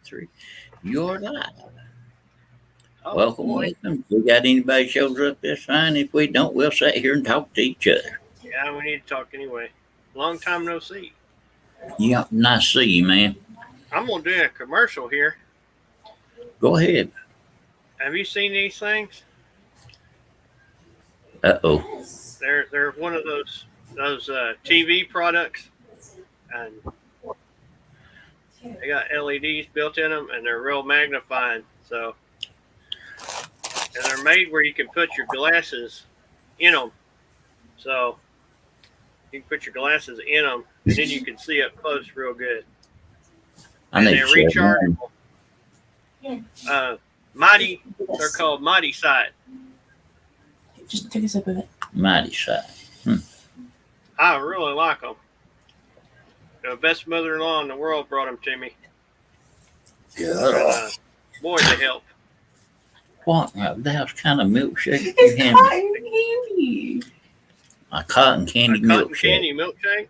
Three. You're live. Oh Welcome, boy, welcome. If we got anybody shows up, that's fine. If we don't, we'll sit here and talk to each other. yeah, we need to talk anyway. Long time no see. Yeah, nice to see you, man. I'm gonna do a commercial here. Go ahead. Have you seen these things? Uh-oh. They're one of those TV products, and they got LEDs built in them, and they're real magnifying. So, and they're made where you can put your glasses in them. So you can put your glasses in them, and then you can see up close real good. I And need they're to share mine. rechargeable. Mighty, they're called Mighty Sight. Just take a sip of it. Mighty side. I really like them. The best mother-in-law in the world brought them to me. Yeah. Boy, they help. What? That kind of milkshake you It's hand me? cotton candy. A cotton candy A cotton milkshake. candy milkshake?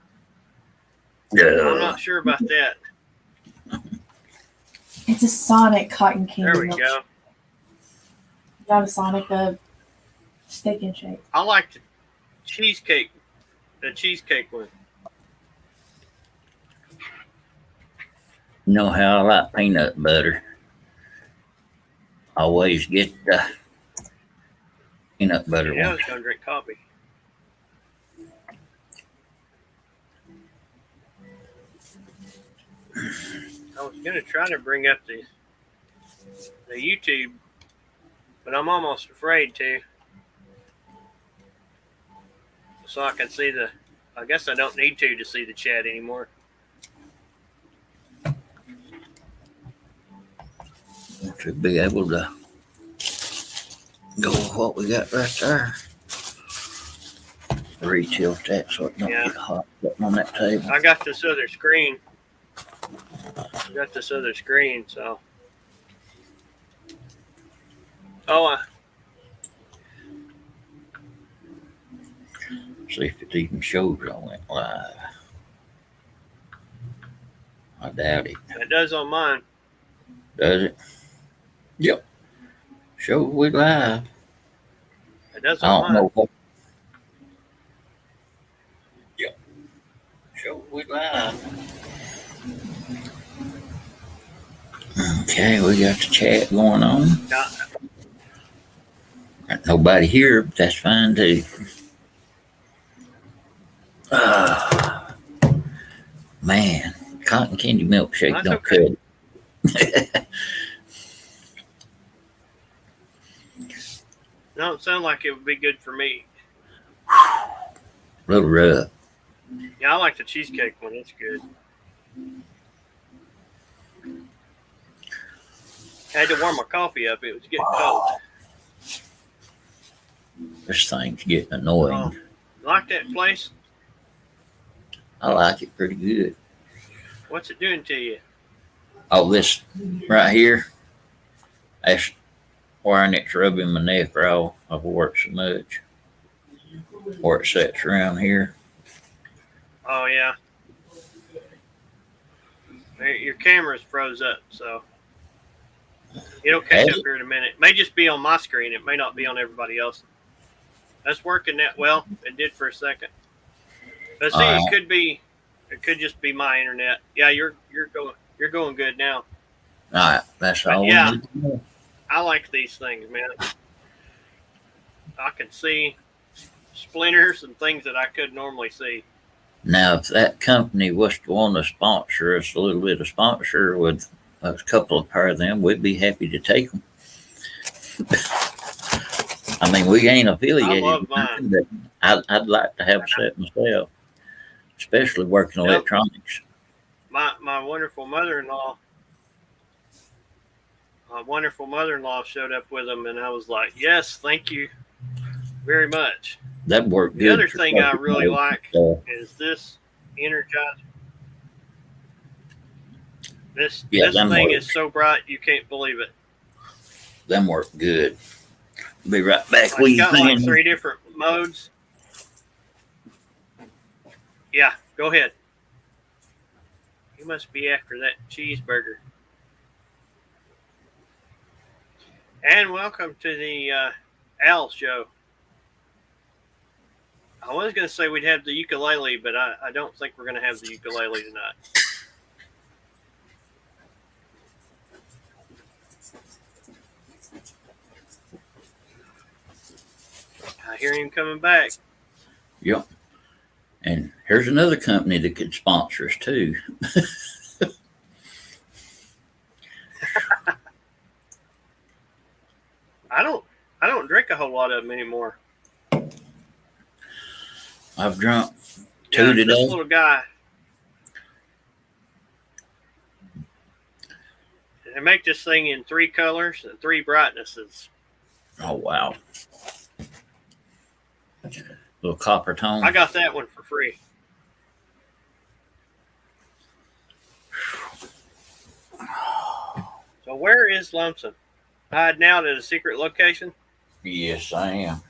I'm Yeah. not sure about that. It's a Sonic cotton candy. There we milk. go. Not a Sonic, a steak and shake. I like the cheesecake one. You know how I like peanut butter. Always get the peanut butter Yeah, I one. was gonna drink coffee. I was gonna try to bring up the YouTube, but I'm almost afraid to. So I can see I guess I don't need to see the chat anymore. Should be able to go with what we got right there. Retilt that so it don't Yeah. get hot sitting on that table. I got this other screen. So. Oh, See if it even shows on it live. I doubt it. it does on mine. Does it? Yep. Show we live. It does I on don't mine. know what. Yep. Show we live. Okay, we got the chat going on. Now, Got nobody here, but that's fine too. Man, cotton candy milkshake That's don't okay. cut it. don't sound like it would be good for me. Little rough. Yeah, I like the cheesecake one. It's good. I had to warm my coffee up. It was getting cold. This thing's getting annoying. Like that place? I like it pretty good. What's it doing to you? Oh, this right here, that's where it's rubbing my neck raw. I've worked so much. Where it sits around here. Oh, yeah. Your camera's froze up, so it'll catch up here in a minute. It may just be on my screen. It may not be on everybody else. That's working that well. It did for a second. But see, it could just be my internet. Yeah, you're going good now. All right, that's all yeah. we need to know. I like these things, man. I can see splinters and things that I could normally see. Now, if that company was to want to sponsor us a little bit of sponsor with a couple of pair of them, we'd be happy to take them. I mean, we ain't affiliated, I love mine. but I'd like to have a set myself, especially working electronics. My wonderful mother-in-law. My wonderful mother-in-law showed up with them, and I was like, "Yes, thank you very much." That'd work good. The other thing I really like is this Energizer. This thing is so bright you can't believe it. Them work good. Be right back with It's you. got like 3 different modes. Yeah, go ahead. You must be after that cheeseburger. And welcome to the Al Show. I was going to say we'd have the ukulele, but I don't think we're going to have the ukulele tonight. I hear him coming back. Yep. And here's another company that could sponsor us too. I don't drink a whole lot of them anymore. I've drunk two today. This little guy. They make this thing in 3 colors and 3 brightnesses. Oh wow. Little copper tone. I got that one for free. So where is Lomsome? Hiding out at a secret location? Yes, I am.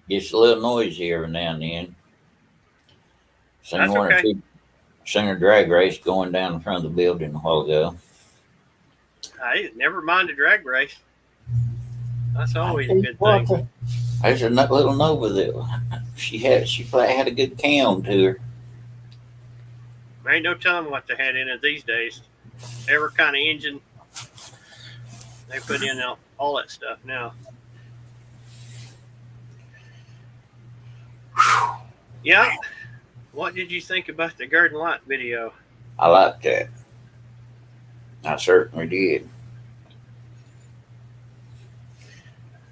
Gets a little noisy every now and then. Seen That's one okay. or two. Seen a drag race going down in front of the building a while ago. I never mind a drag race. That's always a good thing. There's a little Nova that she probably had a good cam to her. There ain't no telling what they had in it these days. Every kind of engine they put in all that stuff now. Yeah. What did you think about the Garden Light video? I like that. I certainly did.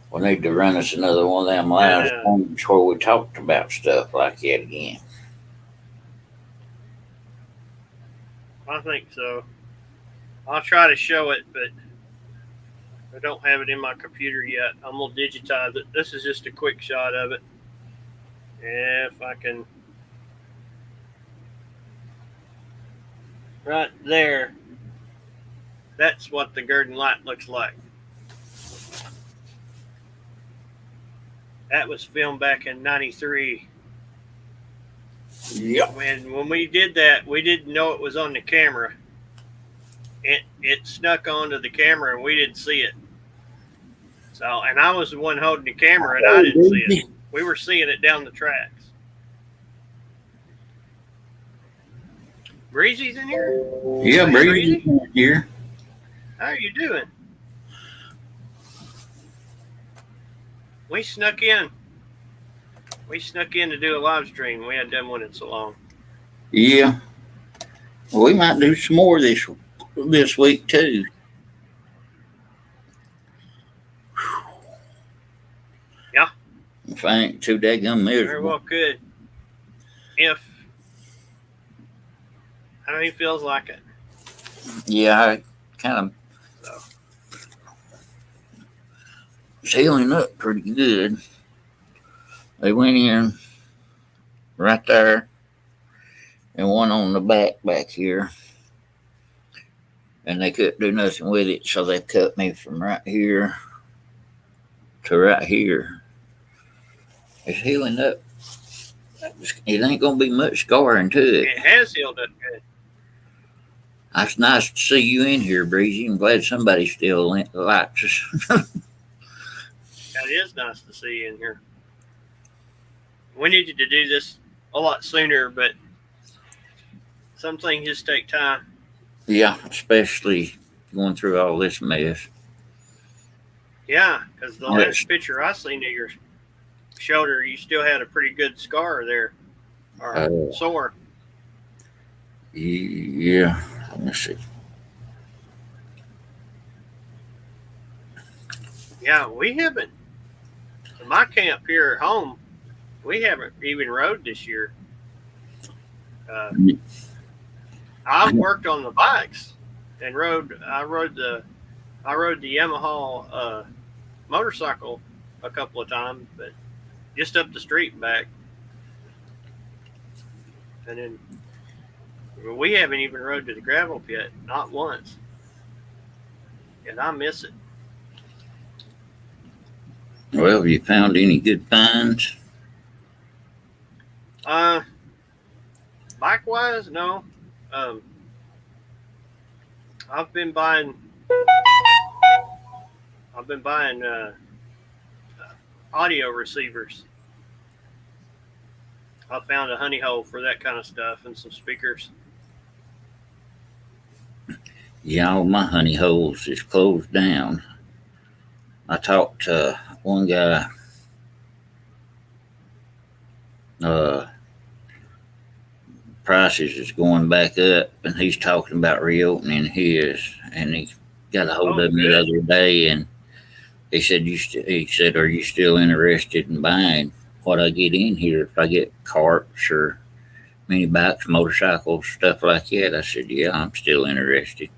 We need to run us another one of them live moments where we talked about stuff like that again. I think so. I'll try to show it, but I don't have it in my computer yet. I'm going to digitize it. This is just a quick shot of it. If I can. Right there. That's what the Garden Light looks like. That was filmed back in '93. Yep. When we did that, we didn't know it was on the camera. It snuck onto the camera and we didn't see it. So, and I was the one holding the camera and I didn't see it. We were seeing it down the tracks. Breezy's in here? Yeah, Hey, Breezy's here. How are you doing? We snuck in. We snuck in to do a live stream. We hadn't done one in so long. Yeah. Well, we might do some more this week too. Yeah. If I ain't too daggum miserable. Very well could. If I mean, feels like it. Yeah, I kind of was healing up pretty good. They went in right there and one on the back here. And they couldn't do nothing with it, so they cut me from right here to right here. It's healing up. It ain't going to be much scarring to it. It has healed up good. It's nice to see you in here, Breezy. I'm glad somebody still likes us. That is nice to see you in here. We needed to do this a lot sooner, but some things just take time. Yeah, especially going through all this mess. Yeah, because the last picture I seen of your shoulder, you still had a pretty good scar there, or sore. Yeah, let me see. Yeah, we haven't. In my camp here at home, we haven't even rode this year. I've worked on the bikes and rode. I rode the Yamaha motorcycle a couple of times, but just up the street and back. And then we haven't even rode to the gravel pit, not once. And I miss it. Well, have you found any good finds? Bike wise, no. I've been buying I've been buying audio receivers. I found a honey hole for that kind of stuff and some speakers. Yeah, all my honey holes is closed down. I talked to one guy, uh, prices is going back up, and he's talking about reopening his, and he got a hold Oh, of me the good. other day, and he said, he said, are you still interested in buying what I get in here? If I get carts or mini bikes, motorcycles, stuff like that. I said, yeah, I'm still interested.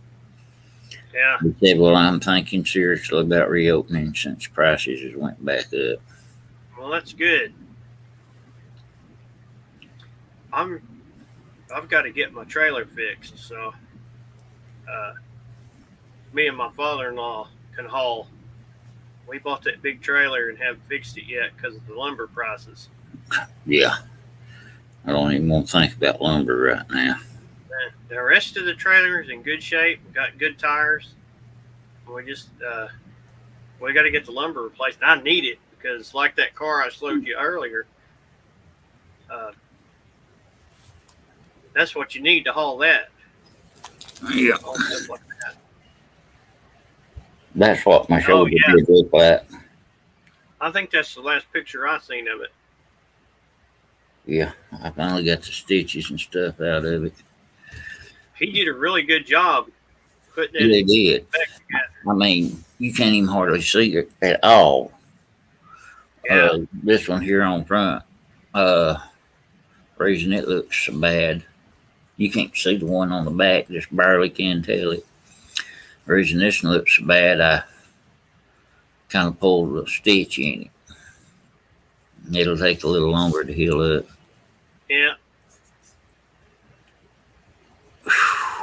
Yeah. He said, well, I'm thinking seriously about reopening since prices has went back up. Well, that's good. I've got to get my trailer fixed, so me and my father-in-law can haul. We bought that big trailer and haven't fixed it yet because of the lumber prices. Yeah, I don't even want to think about lumber right now. The rest of the trailer is in good shape. We got good tires. We just we got to get the lumber replaced. And I need it because, like that car I showed you earlier, that's what you need to haul that. Yeah, Haul stuff like that. that's what my Oh shoulder yeah, did look like. I think that's the last picture I seen of it. Yeah, I finally got the stitches and stuff out of it. He did a really good job putting it Yeah, they did. back together. I mean, you can't even hardly see it at all. Yeah, This one here on front, reason it looks so bad. You can't see the one on the back, just barely can tell it. Reason this one looks so bad, I kind of pulled a stitch in it. It'll take a little longer to heal up. yeah.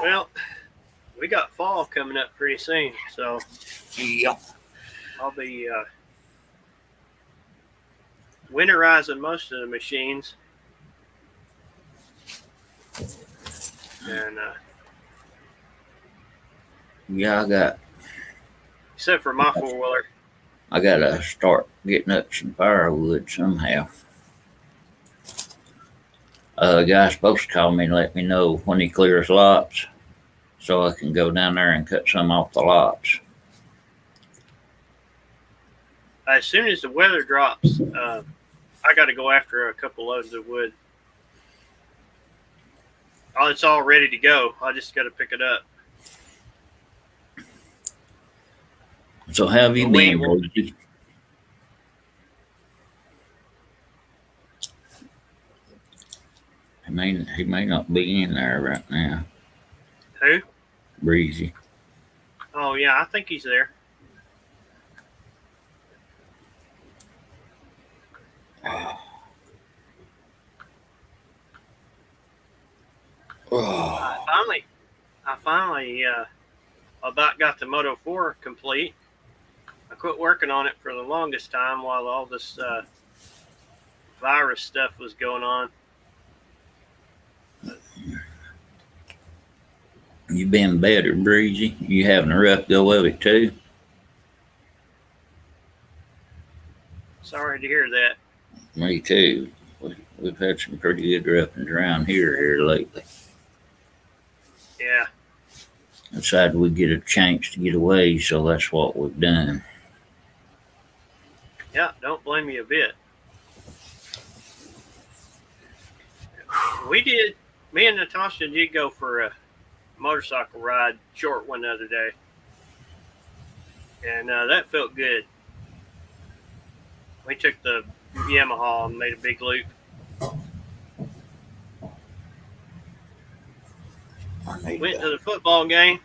Well, we got fall coming up pretty soon, so Yeah. I'll be winterizing most of the machines, and Yeah, except for my 4-wheeler. I gotta start getting up some firewood somehow. A guy's supposed to call me and let me know when he clears lots, so I can go down there and cut some off the lots. As soon as the weather drops, I got to go after a couple loads of wood. Oh, it's all ready to go. I just got to pick it up. So how have you But we been, won't- Rosie? He may not be in there right now. Who? Breezy. Oh yeah, I think he's there. Oh, I finally about got the Moto 4 complete. I quit working on it for the longest time while all this virus stuff was going on. you been better, Breezy? You having a rough go of it too? Sorry to hear that. Me too. We've had some pretty good roughness around here lately. Yeah. Decided we'd get a chance to get away, so that's what we've done. Yeah, don't blame me a bit. Me and Natasha did go for a motorcycle ride, short one the other day. And that felt good. We took the Yamaha and made a big loop. Went to the football game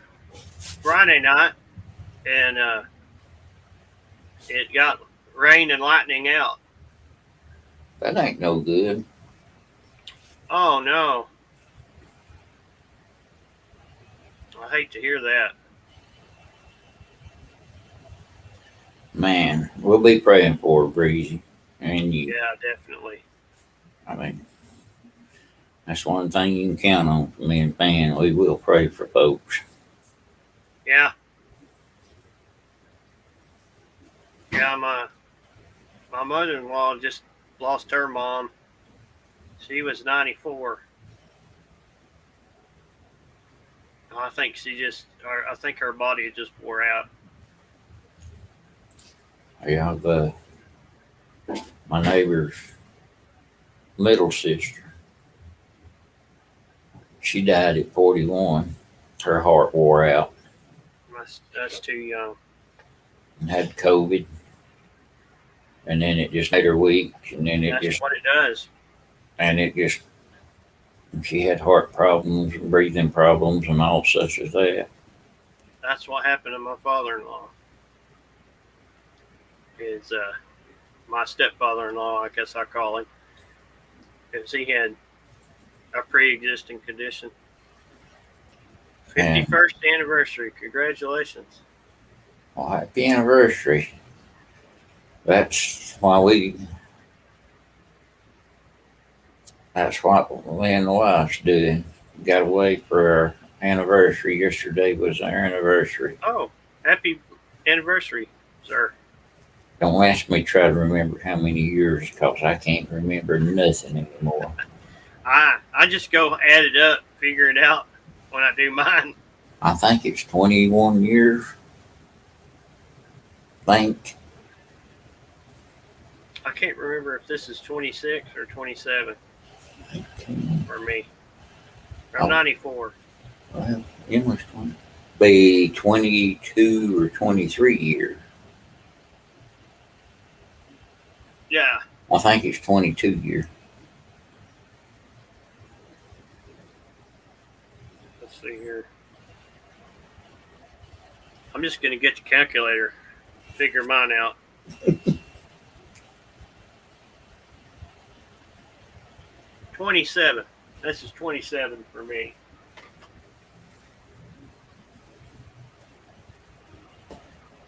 Friday night, and it got rain and lightning out. That ain't no good. Oh no. I hate to hear that. Man, we'll be praying for her, Breezy. And you. Yeah, definitely. I mean, that's one thing you can count on from me and Pan. We will pray for folks. Yeah. Yeah, my mother-in-law just lost her mom. She was 94. I think I think her body just wore out. Yeah, my neighbor's middle sister, she died at 41. Her heart wore out That's too young. and had COVID, and then it just made her weak, and then That's what it does. it just, she had heart problems, breathing problems, and all such as that. That's what happened to my father-in-law. Is my stepfather-in-law, I guess I call him, because he had a pre-existing condition. And 51st anniversary. Congratulations. well, happy anniversary. That's why that's what me and the wife's doing. Got away for our anniversary. Yesterday was our anniversary. Oh, happy anniversary, sir. Don't ask me to try to remember how many years, because I can't remember nothing anymore. I just go add it up, figure it out when I do mine. I think it's 21 years. Think. I can't remember if this is 26 or 27 for me. I'm Oh. 94. Well, it must be 22 or 23 years. Yeah. I think it's 22 years. Let's see here. I'm just going to get the calculator, figure mine out. 27. This is 27 for me.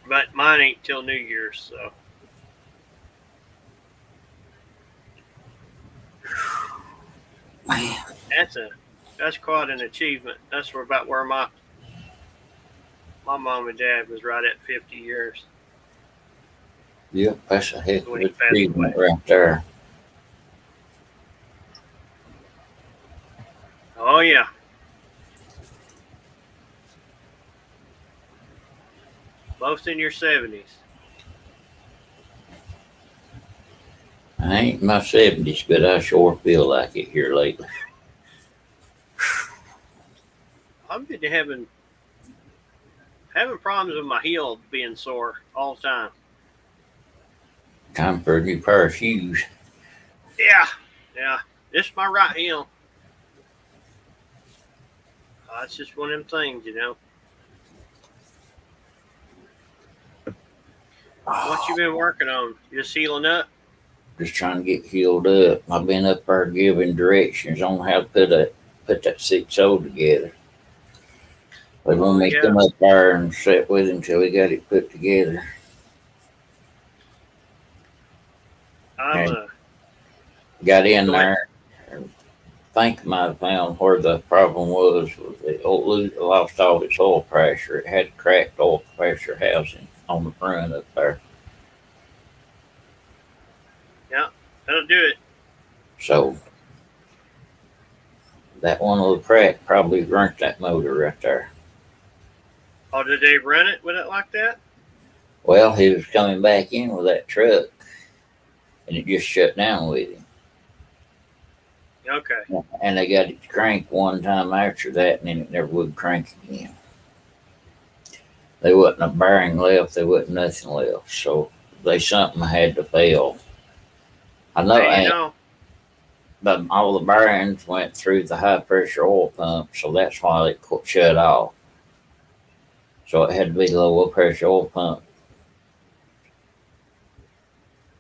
But mine ain't till New Year's, so. Man, That's quite an achievement. That's about where my mom and dad was, right at 50 years. yep, that's a heck of When an he passed achievement away. right there. Oh yeah. Both in your 70s. I ain't in my 70s, but I sure feel like it here lately. I've been having problems with my heel being sore all the time. Time for a new pair of shoes. Yeah. This is my right heel. It's just one of them things, you know. What you been working on? You just healing up? Just trying to get healed up. I've been up there giving directions on how to put that 6-0 together. They want me to come up there and sit with him till we got it put together. Got in there and think I might have found where the problem was it lost all its oil pressure. It had cracked oil pressure housing on the front up there. Yeah, that'll do it. So that one little crack probably burnt that motor right there. Oh, did they run it with it like that? Well, he was coming back in with that truck and it just shut down with him. Okay. And they got it to crank one time after that, and then it never would crank again. There wasn't a bearing left, there wasn't nothing left. So something had to fail. I know, Hey, but all the bearings went through the high pressure oil pump, so that's why it shut off. So it had to be the low pressure oil pump.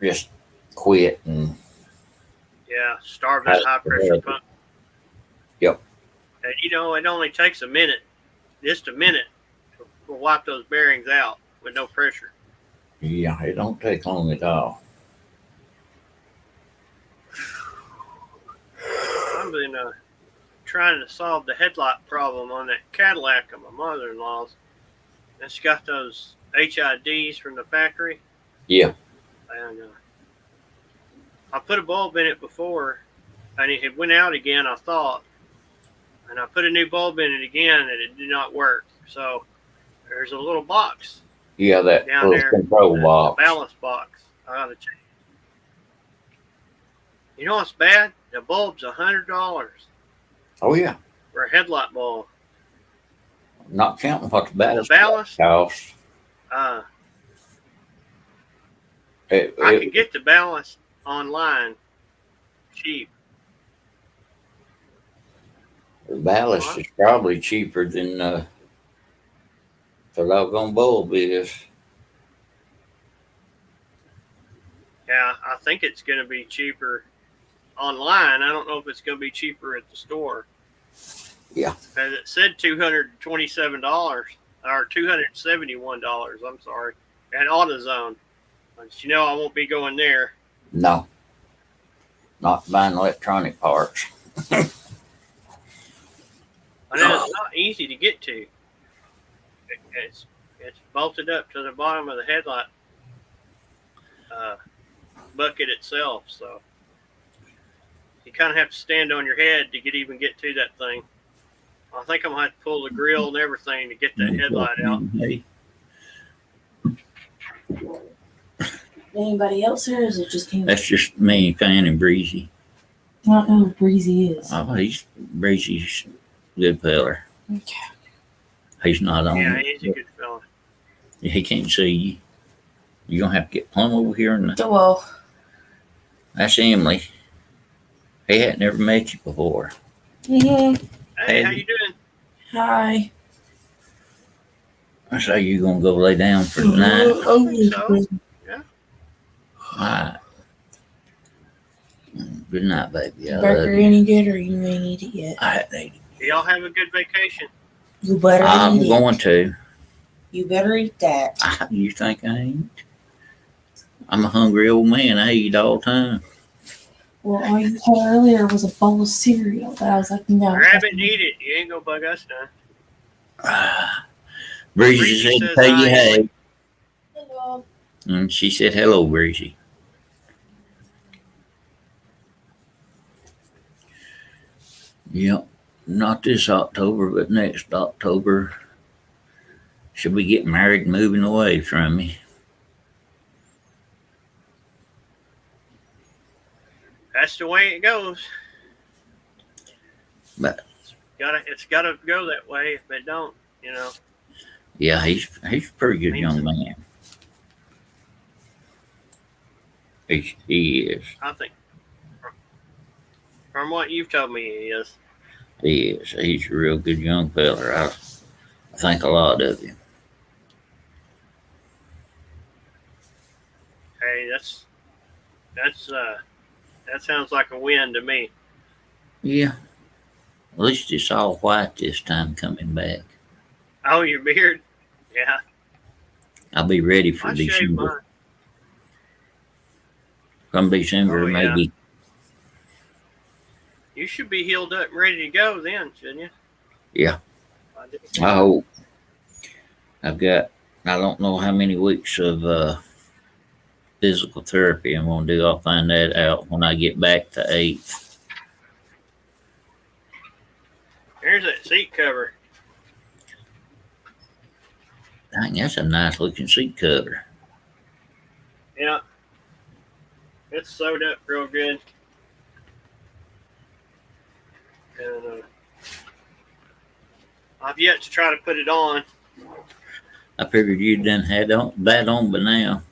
Just quit and starve that high pressure pump. Yep. And it only takes a minute, just a minute, to wipe those bearings out with no pressure. Yeah, it don't take long at all. I've been trying to solve the headlight problem on that Cadillac of my mother-in-law's. It's got those HIDs from the factory. Yeah. And I put a bulb in it before, and it had went out again, I thought. And I put a new bulb in it again, and it did not work. So there's a little box Yeah, that down little there, control the box. balance box. I gotta change. You know what's bad? The bulb's $100 Oh, yeah. for a headlight bulb. Not counting what the And the ballast ballast, costs. I It, could get the ballast online cheap. the ballast What? is probably cheaper than the doggone bulb is. Yeah, I think it's going to be cheaper online. I don't know if it's going to be cheaper at the store. Yeah. And it said $227 or $271. I'm sorry, at AutoZone. But you know I won't be going there. No. Not buying electronic parts. I know it's not easy to get to. It's bolted up to the bottom of the headlight bucket itself, so you kind of have to stand on your head to even get to that thing. I think I'm gonna have to pull the grill and everything to get that headlight out. Hey, Anybody else here? Or is it just him? that's just me, Fan, and Breezy. I don't know who Breezy is. Oh, Breezy's a good feller. Okay. He's not on. Yeah, he's a good fella. He can't see you. You're going to have to get plumb over here. And Well, that's Emily. He had never met you before. mm-hmm. Hey, how you doing? Hi. So you going to go lay down for the night? Oh, So, yeah. All right. Good night, baby. I love burger you. any good, or you ain't eat it yet? I hadn't eaten. Do y'all have a good vacation? You better I'm eat going it. to. You better eat that. You think I ain't? I'm a hungry old man. I eat all the time. Well, all you had earlier was a bowl of cereal. That I was like, no. Grab it and eat it. You ain't gonna bug us none. Breezy Breezy said, says "Tell you hi, hey," Emily. Hello. and she said, "Hello, Breezy." Yep, not this October, but next October, she'll be getting married and moving away from me. That's the way it goes. But It's gotta go that way. If it don't, you know. yeah, he's a pretty good young man. He is. I think from what you've told me, he is. He is. He's a real good young feller. I think a lot of him. Hey, that sounds like a win to me. Yeah. At least it's all white this time coming back. Oh, your beard? Yeah. I'll be ready for I shaved December. mine. From December, Oh, yeah. maybe. You should be healed up and ready to go then, shouldn't you? Yeah. I hope. I've got, I don't know how many weeks of physical therapy I'm going to do. I'll find that out when I get back to 8th. Here's that seat cover. Dang, that's a nice looking seat cover. Yeah. It's sewed up real good. And I've yet to try to put it on. I figured you'd done had that on by now.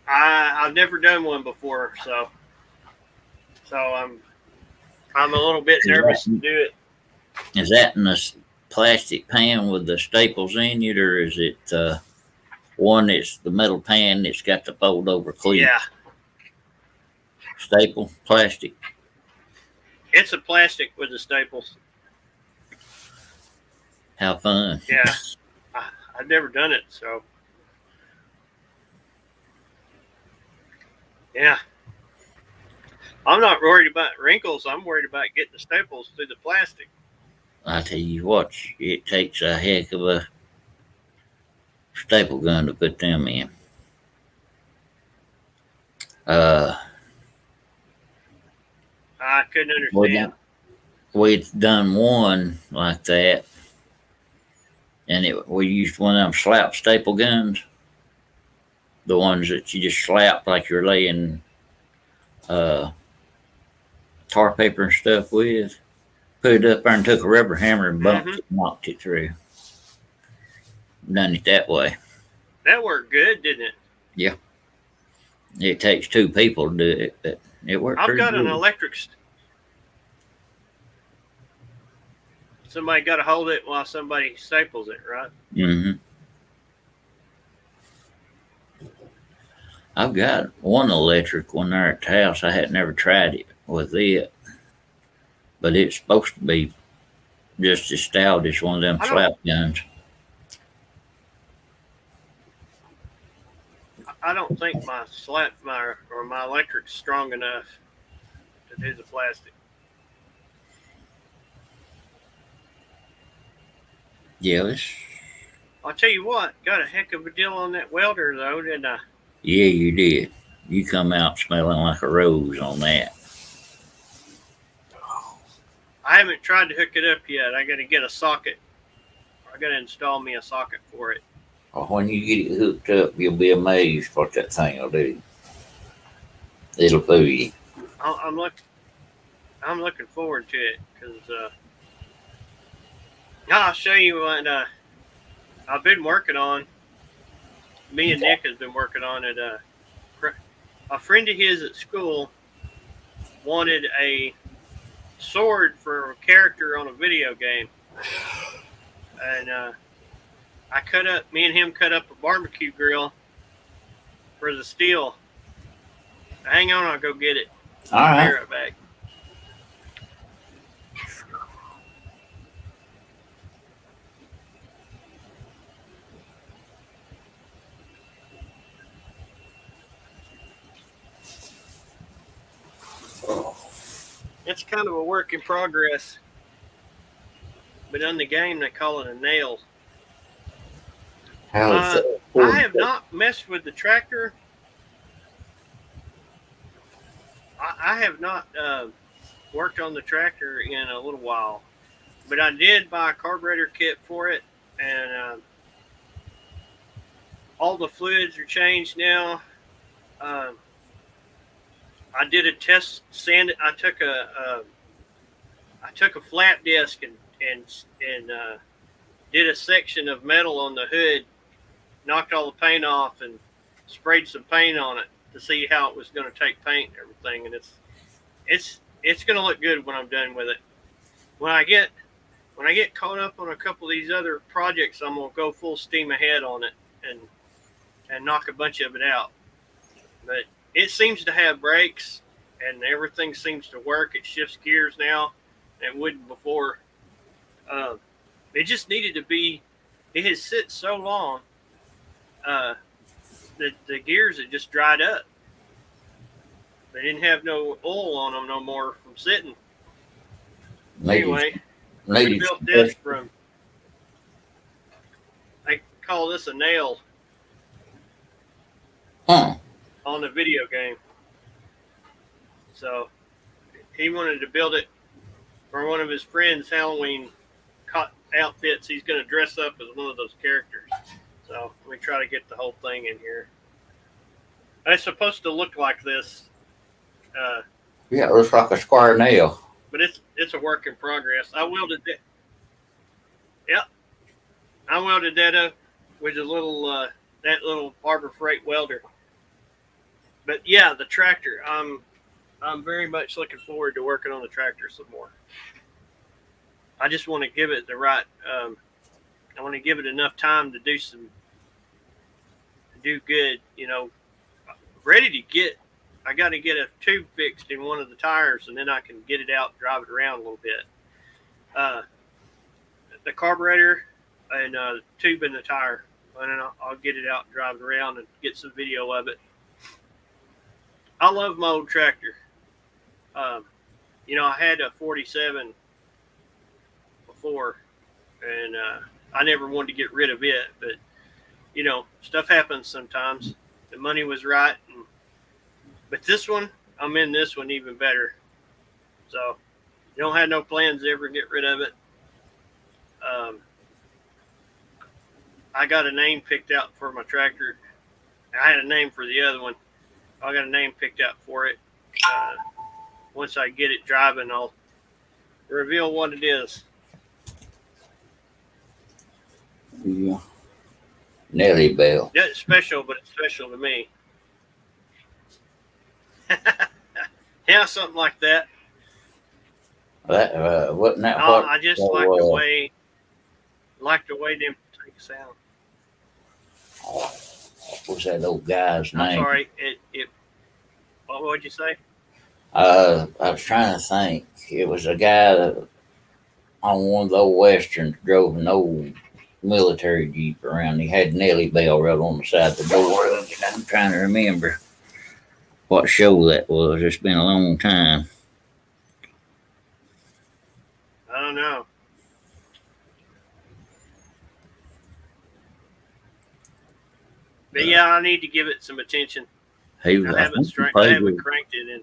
I've never done one before, so I'm a little bit nervous to do it. Is that in a plastic pan with the staples in it, or is it one that's the metal pan that's got the fold over cleat? Yeah, Staple, plastic. it's a plastic with the staples. How fun. Yeah, I've never done it, so yeah. I'm not worried about wrinkles. I'm worried about getting the staples through the plastic. I tell you what, it takes a heck of a staple gun to put them in. Uh, I couldn't we understand. done, we'd done one like that, and we used one of them slap staple guns, the ones that you just slap like you're laying uh, tar paper and stuff with. Put it up there and took a rubber hammer and bumped Mm-hmm. it, knocked it through. Done it that way. That worked good, didn't it? Yeah. It takes two people to do it, but it worked I've pretty got an good. electric. Somebody got to hold it while somebody staples it, right? Mm-hmm. I've got one electric one there at the house. I had never tried it with it, but it's supposed to be just as stout as one of them I don't. slap guns. I don't think my electric's strong enough to do the plastic. Yeah, I'll tell you what, got a heck of a deal on that welder though, didn't I? yeah, you did. You come out smelling like a rose on that. I haven't tried to hook it up yet. I got to get a socket. I got to install me a socket for it. Well, when you get it hooked up, you'll be amazed what that thing will do. It'll fool you. I'm looking forward to it because I'll show you what I've been working on. Me and Nick has been working on it. A friend of his at school wanted a sword for a character on a video game, and me and him cut up a barbecue grill for the steel. Hang on, I'll go get it. All I'll right. be right back. It's kind of a work in progress, but on the game they call it a nail. How's that? I have not messed with the tractor. I have not worked on the tractor in a little while, but I did buy a carburetor kit for it, and all the fluids are changed now. I did a test sand. I took a flat disc and did a section of metal on the hood, knocked all the paint off, and sprayed some paint on it to see how it was going to take paint and everything. And it's going to look good when I'm done with it. When I get caught up on a couple of these other projects, I'm going to go full steam ahead on it and knock a bunch of it out. But it seems to have brakes and everything seems to work. It shifts gears now. It wouldn't before. It just needed to be. It has sit so long. The gears had just dried up. They didn't have no oil on them no more from sitting. Anyway, we built this from. I call this a nail. On the video game. So he wanted to build it for one of his friends' Halloween outfits. He's going to dress up as one of those characters. So let me try to get the whole thing in here. It's supposed to look like this. Yeah, it looks like a square nail. But it's a work in progress. I welded that. Yep. I welded that up with a little that little Harbor Freight welder. But yeah, the tractor. I'm very much looking forward to working on the tractor some more. I just want to give it the right. I want to give it enough time to do good. You know, ready to get. I got to get a tube fixed in one of the tires, and then I can get it out and drive it around a little bit. The carburetor and tube in the tire, and then I'll get it out and drive it around and get some video of it. I love my old tractor. You know, I had a 47 before, and I never wanted to get rid of it. But, you know, stuff happens sometimes. The money was right, and But this one, I'm in this one even better. So you don't have no plans to ever get rid of it. I got a name picked out for my tractor. I had a name for the other one. I got a name picked out for it. Uh, Once I get it driving, I'll reveal what it is. Yeah. Nelly Bell. Yeah, it's special, but it's special to me. Yeah, something like that. That wasn't that No, what? I just like the way them things sound. What was that old guy's I'm name? sorry. What would you say? I was trying to think. It was a guy that on one of the old westerns drove an old military jeep around. He had Nelly Bell right on the side of the door of it. I'm trying to remember what show that was. It's been a long time. I don't know. But yeah, I need to give it some attention. He was, I haven't cranked it in.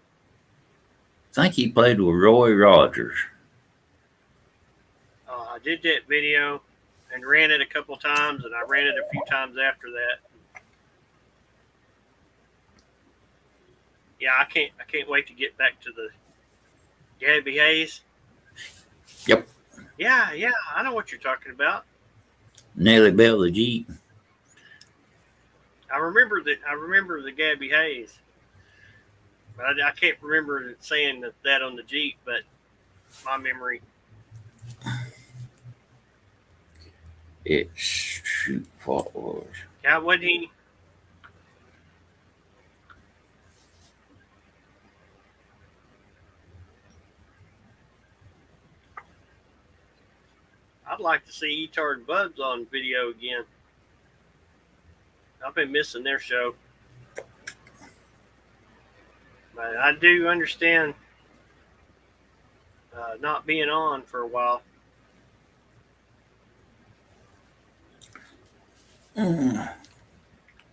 I think he played with Roy Rogers. I did that video and ran it a couple times, and I ran it a few times after that. Yeah, I can't wait to get back to the Gabby Hayes. Yep. Yeah, I know what you're talking about. Nelly Bell the Jeep. I remember the Gabby Hayes, but I can't remember saying that on the Jeep. But my memory. It's shoot what was. Yeah, wasn't he? I'd like to see Etard and Bubs on video again. I've been missing their show. But I do understand not being on for a while.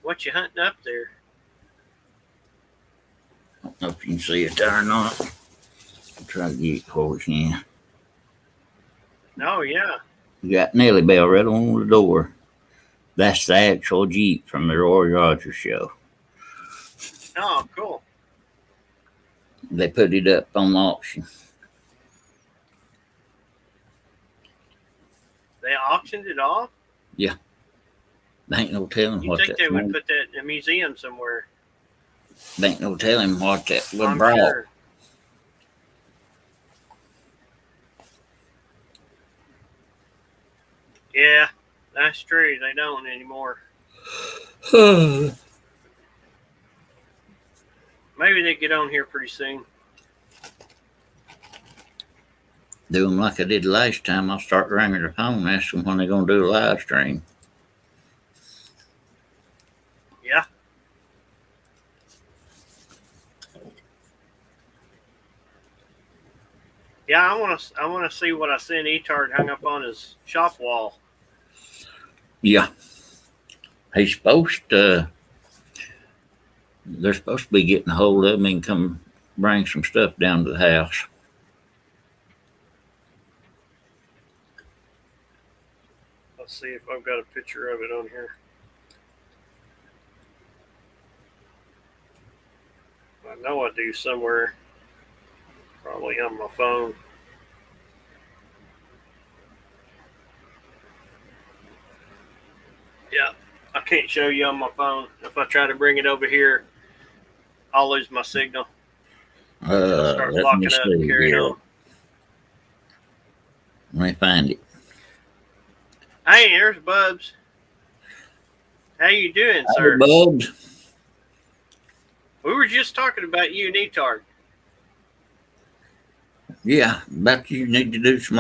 What you hunting up there? I don't know if you can see it there or not. I'll try to get it where we can. Oh, yeah. You got Nelly Bell right on the door. That's the actual Jeep from the Roy Rogers show. Oh, cool. They put it up on auction. They auctioned it off? There ain't no telling You what think that they would put that in a museum somewhere? There ain't no telling what that would I'm brought. sure. Yeah, that's true. They don't anymore. Maybe they get on here pretty soon. Do them like I did last time. I'll start ringing the phone and ask them when they're going to do a live stream. Yeah. Yeah, I want to see what I seen Etard hung up on his shop wall. Yeah. He's supposed to. They're supposed to be getting a hold of him and come bring some stuff down to the house. Let's see if I've got a picture of it on here. I know I do somewhere. Probably on my phone. Yeah, I can't show you on my phone. If I try to bring it over here, I'll lose my signal. I'll start Let locking me up and see carrying here. on. Let me find it. Hey, there's Bubs. How you doing, Hi, sir? Bubs. We were just talking about you and Etard. Yeah, bet you need to do some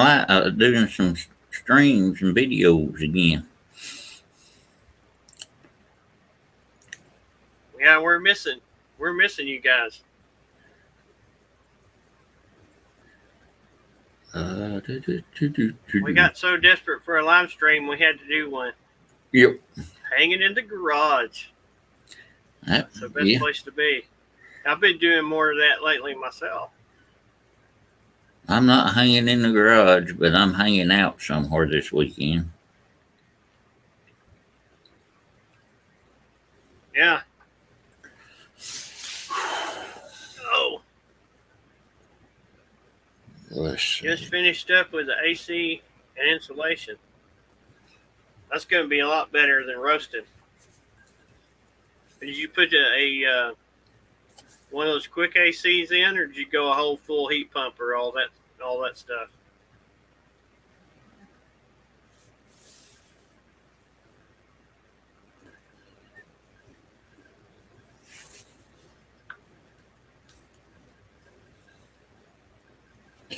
doing some streams and videos again. Yeah, we're missing you guys. We got so desperate for a live stream, we had to do one. Yep. Hanging in the garage. That's the best place to be. I've been doing more of that lately myself. I'm not hanging in the garage, but I'm hanging out somewhere this weekend. Yeah. Oh, Let's just see. finished up with the AC and insulation. That's going to be a lot better than roasted. Did you put one of those quick ACs in, or did you go a whole full heat pump or all that stuff?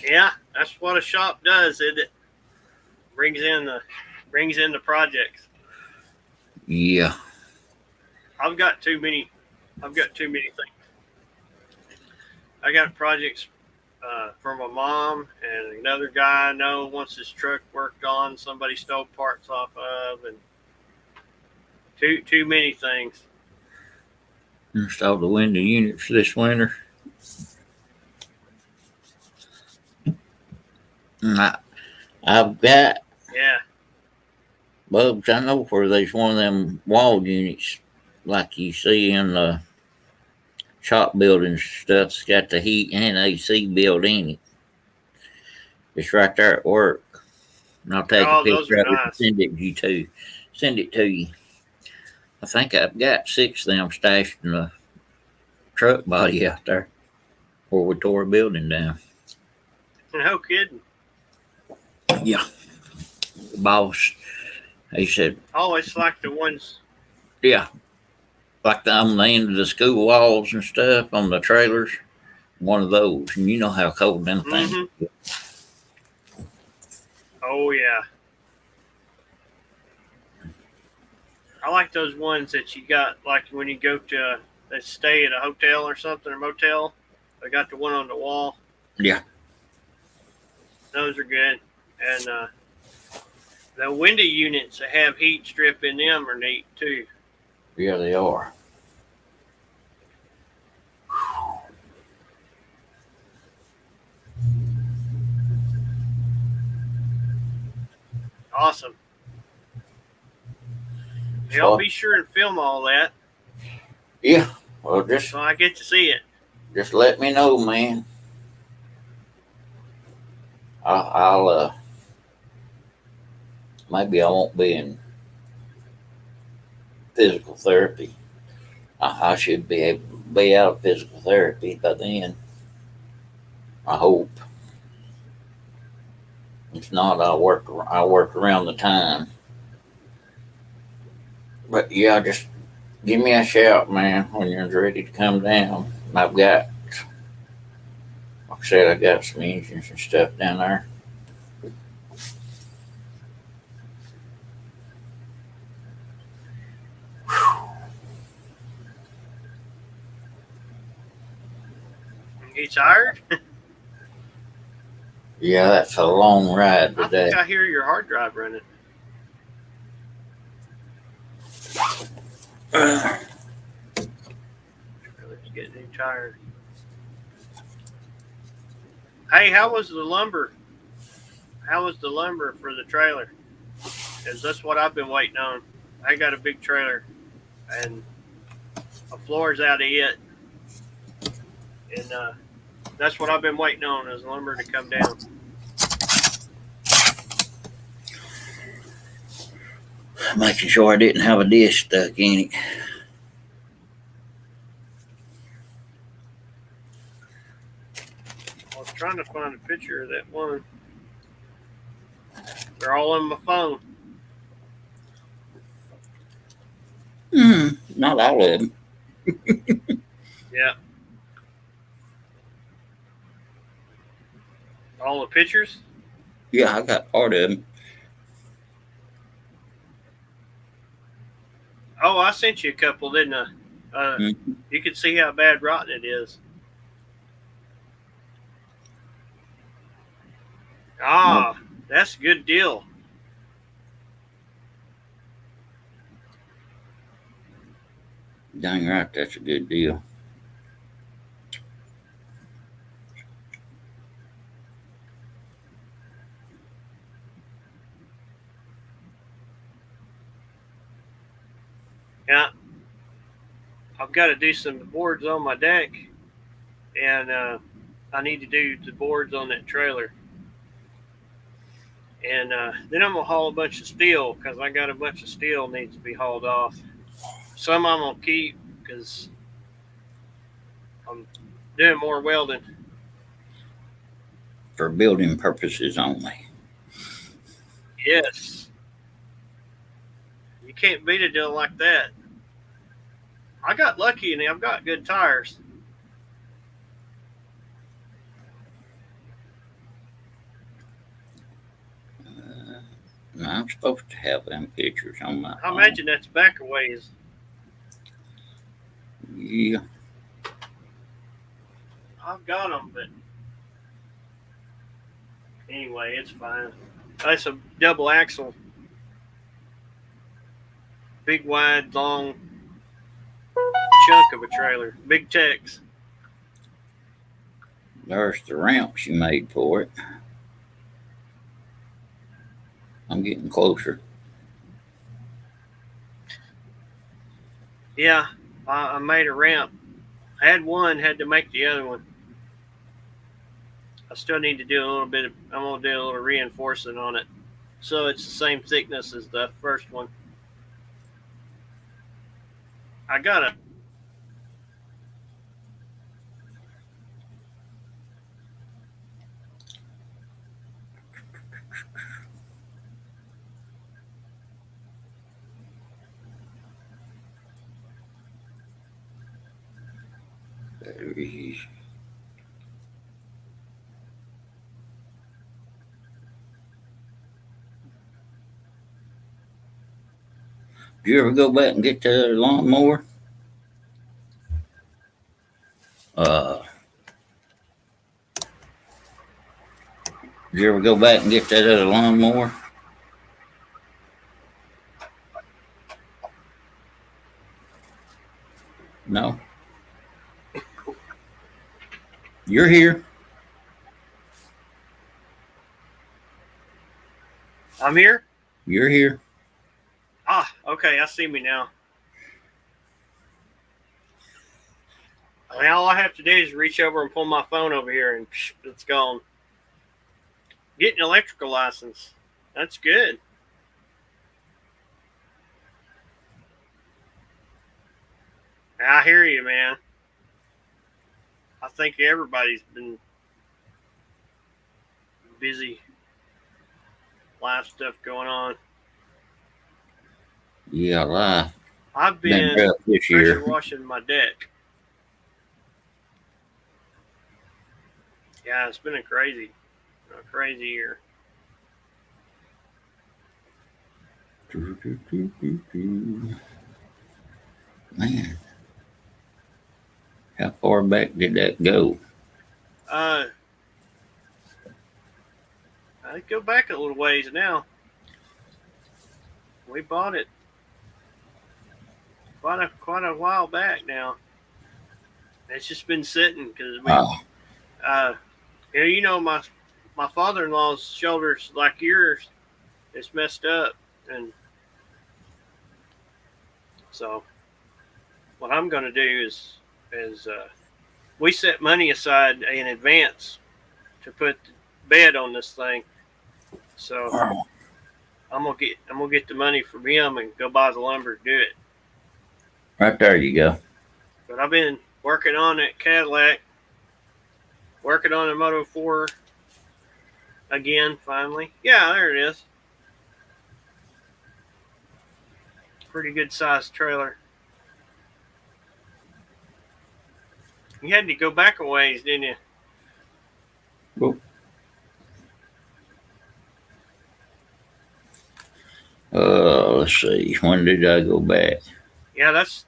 Yeah, that's what a shop does. It brings in the projects. Yeah. I've got too many. I've got too many things. I got projects for my mom and another guy I know wants his truck worked on. Somebody stole parts off of, and too many things. Install the window units this winter. I've got Yeah. Bubs, I know where there's one of them wall units like you see in the shop buildings stuff. It's got the heat and AC built in it. It's right there at work. And I'll take a Oh, those are picture of it and nice. send it to you. I think I've got 6 of them stashed in the truck body out there where we tore a building down. No kidding. Yeah. The boss, he said, I always like the ones. yeah, like on the end of the school walls and stuff on the trailers. One of those. And you know how cold them things Mm-hmm. get. Oh yeah. I like those ones that you got like when you go to stay at a hotel or something or motel. I got the one on the wall. Yeah. Those are good. And the window units that have heat strip in them are neat too. Yeah, they are. Awesome. Hey, I'll So, be sure and film all that yeah. Well, just so I get to see it. just let me know, man. I'll maybe I won't be in physical therapy. I should be able to be out of physical therapy by then. I hope. If not, I'll work around the time. But yeah, just give me a shout, man, when you're ready to come down. I've got, like I said, I got some engines and stuff down there. You tired? Yeah, that's a long ride I today. think I hear your hard drive running. It's getting tired. Hey, how was the lumber? How was the lumber for the trailer? Because that's what I've been waiting on. I got a big trailer, and a floor's out of it, and that's what I've been waiting on is lumber to come down. Making sure I didn't have a dish stuck in it. I was trying to find a picture of that one. They're all on my phone. Not all of them. Yeah. All the pictures? Yeah, I got part of them. Oh, I sent you a couple, didn't I? You can see how bad rotten it is. Ah, that's a good deal. Dang right, that's a good deal. Yeah, I've got to do some boards on my deck, and I need to do the boards on that trailer. And then I'm gonna haul a bunch of steel because I got a bunch of steel needs to be hauled off. Some I'm gonna keep because I'm doing more welding. For building purposes only. Yes, you can't beat a deal like that. I got lucky and I've got good tires. I'm supposed to have them pictures on my I phone. imagine that's back a ways. Yeah. I've got them, but anyway, it's fine. That's a double axle, big, wide, long chunk of a trailer, big Tex. There's the ramps you made for it. I'm getting closer. Yeah, I made a ramp. I had one, had to make the other one. I still need to do a little bit. I'm gonna do a little reinforcing on it, so it's the same thickness as the first one. I got a Batteries. Did you ever go back and get that lawnmower? Did you ever go back and get that other lawnmower? No. You're here. I'm here. You're here. Ah, okay, I see me now. Now all I have to do is reach over and pull my phone over here, and it's gone. Getting an electrical license. That's good. I hear you, man. I think everybody's been busy. A lot of stuff going on. Yeah, life I've been been rough this pressure year. washing my deck. Yeah, it's been a crazy year. Man, how far back did that go? I go back a little ways now. We bought it quite a while back now. It's just been sitting because we, Oh, you know, my father-in-law's shoulders like yours, it's messed up, and so what I'm going to do is we set money aside in advance to put the bed on this thing. So I'm gonna get the money from him and go buy the lumber to do it. right there you go. But I've been working on that Cadillac, working on the Moto 4 again. Finally, yeah, there it is. Pretty good sized trailer. You had to go back a ways, didn't you? Whoop. Let's see. When did I go back? Yeah, that's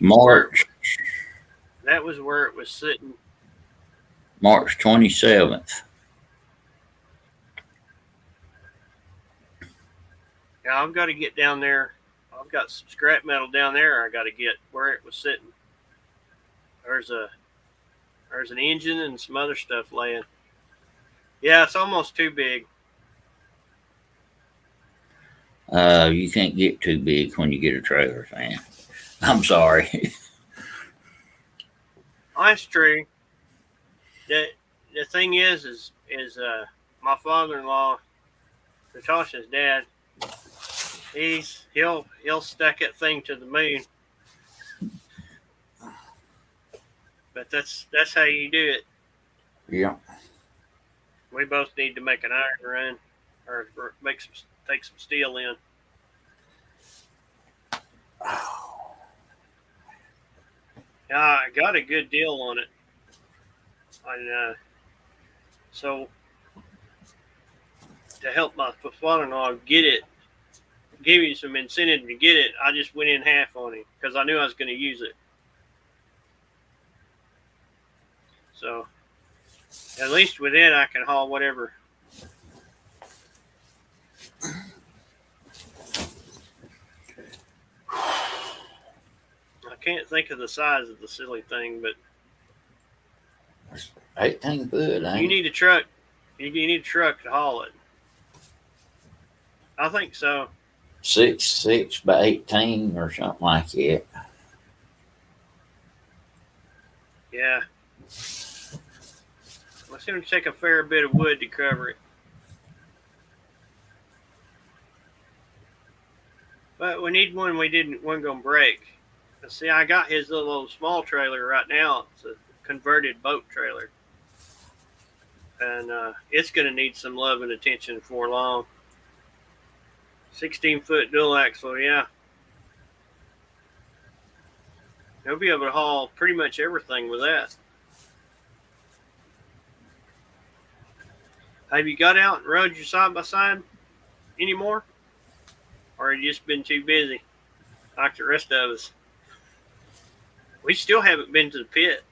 March. That was where it was sitting. March 27th. Yeah, I've got to get down there. I've got some scrap metal down there. I got to get where it was sitting. There's an engine and some other stuff laying. Yeah, it's almost too big. You can't get too big when you get a trailer, man. I'm sorry. That's true. The thing is my father-in-law, Natasha's dad, he'll stack that thing to the moon. But that's how you do it. Yeah. We both need to make an iron run, or take some steel in. Yeah, I got a good deal on it, and so to help my father-in-law get it, give you some incentive to get it, I just went in half on him because I knew I was going to use it. So at least with it, I can haul whatever. I can't think of the size of the silly thing, but 18 foot, you ain't it? need a truck. You need a truck to haul it. I think so. 6 by 18 or something like that. Yeah. It's going to take a fair bit of wood to cover it. But we need one wasn't going to break. See, I got his little small trailer right now. It's a converted boat trailer. And it's going to need some love and attention before long. 16-foot dual axle, yeah. He'll be able to haul pretty much everything with that. Have you got out and rode your side-by-side anymore? Or have you just been too busy like the rest of us? We still haven't been to the pit.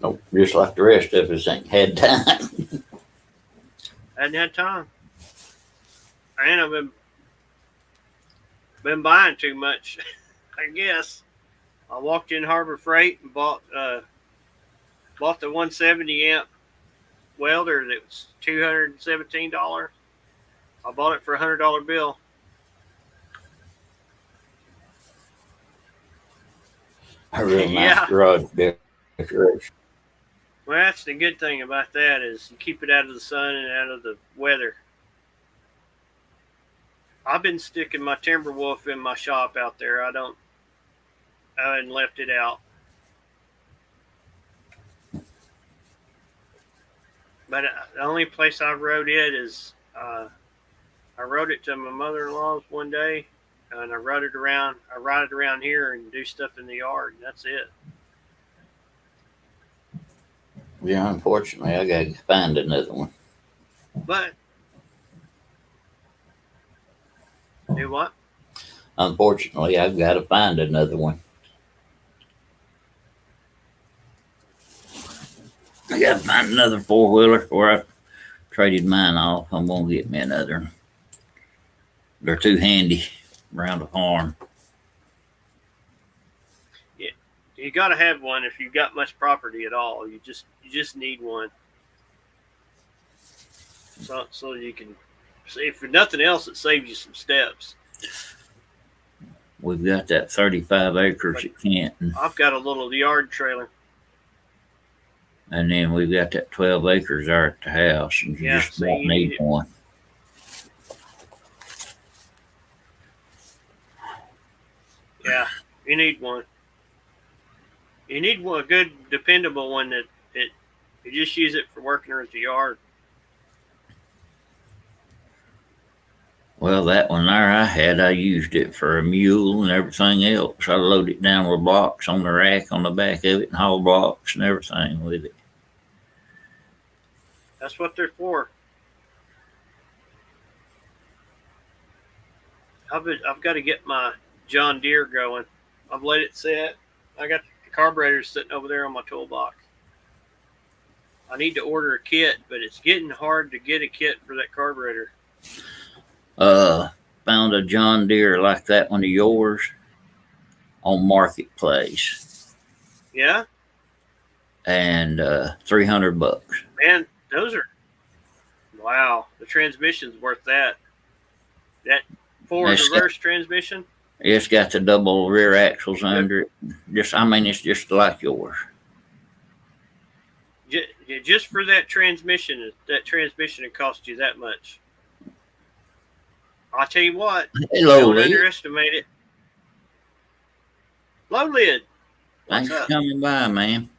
Nope, just like the rest of us ain't had time. Hadn't had time. And I've been buying too much, I guess. I walked in Harbor Freight and bought the 170 amp welder that was $217. I bought it for a $100 bill. A real Yeah. nice garage decoration. Well, that's the good thing about that is you keep it out of the sun and out of the weather. I've been sticking my Timberwolf in my shop out there. I hadn't left it out. But the only place I rode it is I rode it to my mother-in-law's one day, and I ride it around here and do stuff in the yard. And that's it. Yeah, unfortunately, I got to find another one. But do what? Unfortunately, I've got to find another one. I got to find another 4-wheeler, or I traded mine off. I'm going to get me another. They're too handy around the farm. Yeah, you got to have one if you've got much property at all. You just need one. So you can, if for nothing else, it saves you some steps. We've got that 35 acres at Canton, I've got a little yard trailer. and then we've got that 12 acres there at the house, and you Yeah, just so won't you need need it. one. Yeah, you need one. You need one, a good, dependable one that you just use it for working around the yard. Well, that one there I used it for a mule and everything else. I loaded it down with blocks on the rack on the back of it and haul blocks and everything with it. That's what they're for. I've got to get my John Deere going. I've let it sit. I got the carburetor sitting over there on my toolbox. I need to order a kit, but it's getting hard to get a kit for that carburetor. Found a John Deere like that one of yours on Marketplace. Yeah? and $300. Man, those are wow. The transmission's worth that. That forward It's got, reverse transmission. it's got the double rear axles under it. It's just like yours. Just for that transmission it cost you that much. I'll tell you what, Hello, don't Lee. underestimate it. Low lid. Thanks What's for up? coming by, man.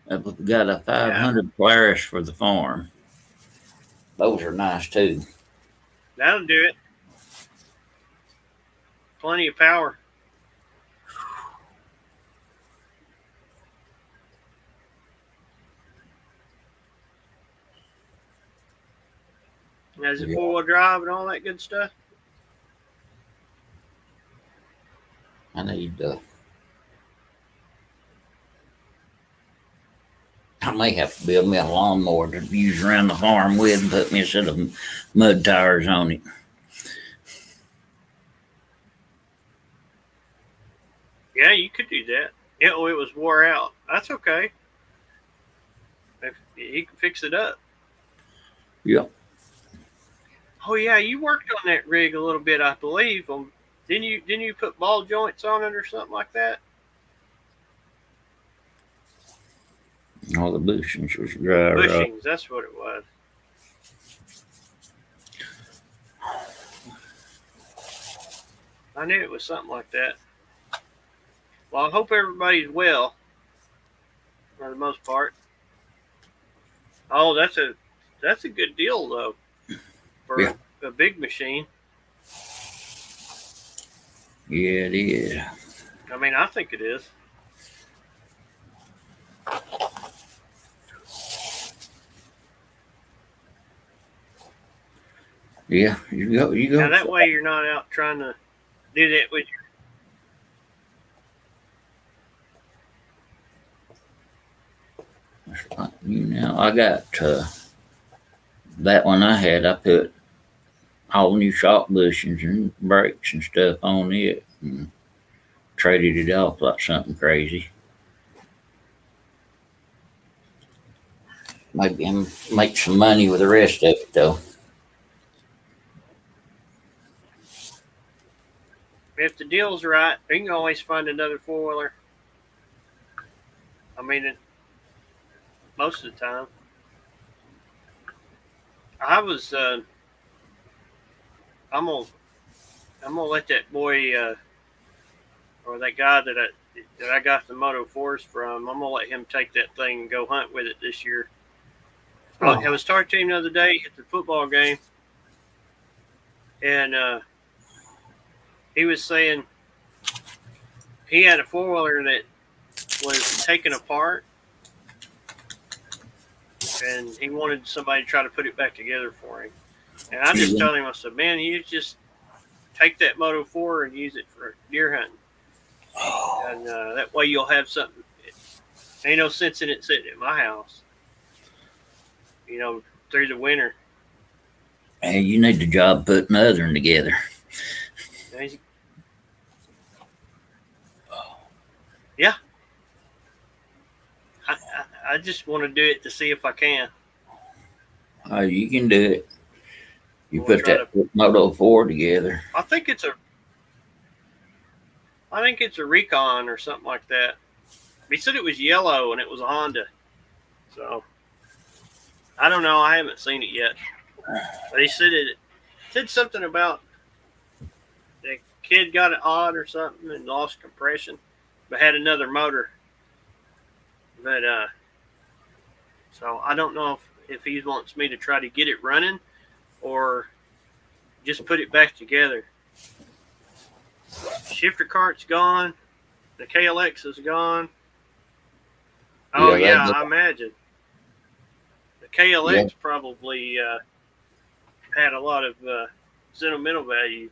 I've got a 500 Polaris for the farm. Those are nice too. That'll do it. Plenty of power. Has it Yeah. 4-wheel drive and all that good stuff? I need I may have to build me a lawnmower to use around the farm with and put me a set of mud tires on it. Yeah, you could do that. It was wore out. That's okay. He can fix it up. Yep. Oh yeah, you worked on that rig a little bit, I believe. Didn't you put ball joints on it or something like that? All the bushings was dry rot. Bushings, that's what it was. I knew it was something like that. Well, I hope everybody's well, for the most part. Oh, that's a good deal though, for Yeah. a big machine. Yeah, it is. I mean, I think it is. Yeah, you go. Now that way you're not out trying to do that with You know, I got that one I had. I put all new shock bushings and brakes and stuff on it, and traded it off like something crazy. Maybe make some money with the rest of it though. if the deal's right, you can always find another 4-wheeler. I mean, most of the time. I was, I'm gonna let that boy, or that guy that I got the Moto 4s from. I'm gonna let him take that thing and go hunt with it this year. Oh. I was talking to him the other day at the football game, and he was saying he had a 4-wheeler that was taken apart, and he wanted somebody to try to put it back together for him. And I just told him, I said, man, you just take that Moto 4 and use it for deer hunting. And that way you'll have something. Ain't no sense in it sitting at my house, through the winter. Hey, you need the job putting the other one together. Yeah. I just want to do it to see if I can. Oh, you can do it. You We'll put that Moto 4 together. I think it's a Recon or something like that. He said it was yellow and it was a Honda. So I don't know. I haven't seen it yet. But he said something about the kid got it hot or something and lost compression, but had another motor. But so I don't know if he wants me to try to get it running or just put it back together. Shifter cart's gone. The KLX is gone. Oh yeah, I imagine. The KLX probably had a lot of sentimental value.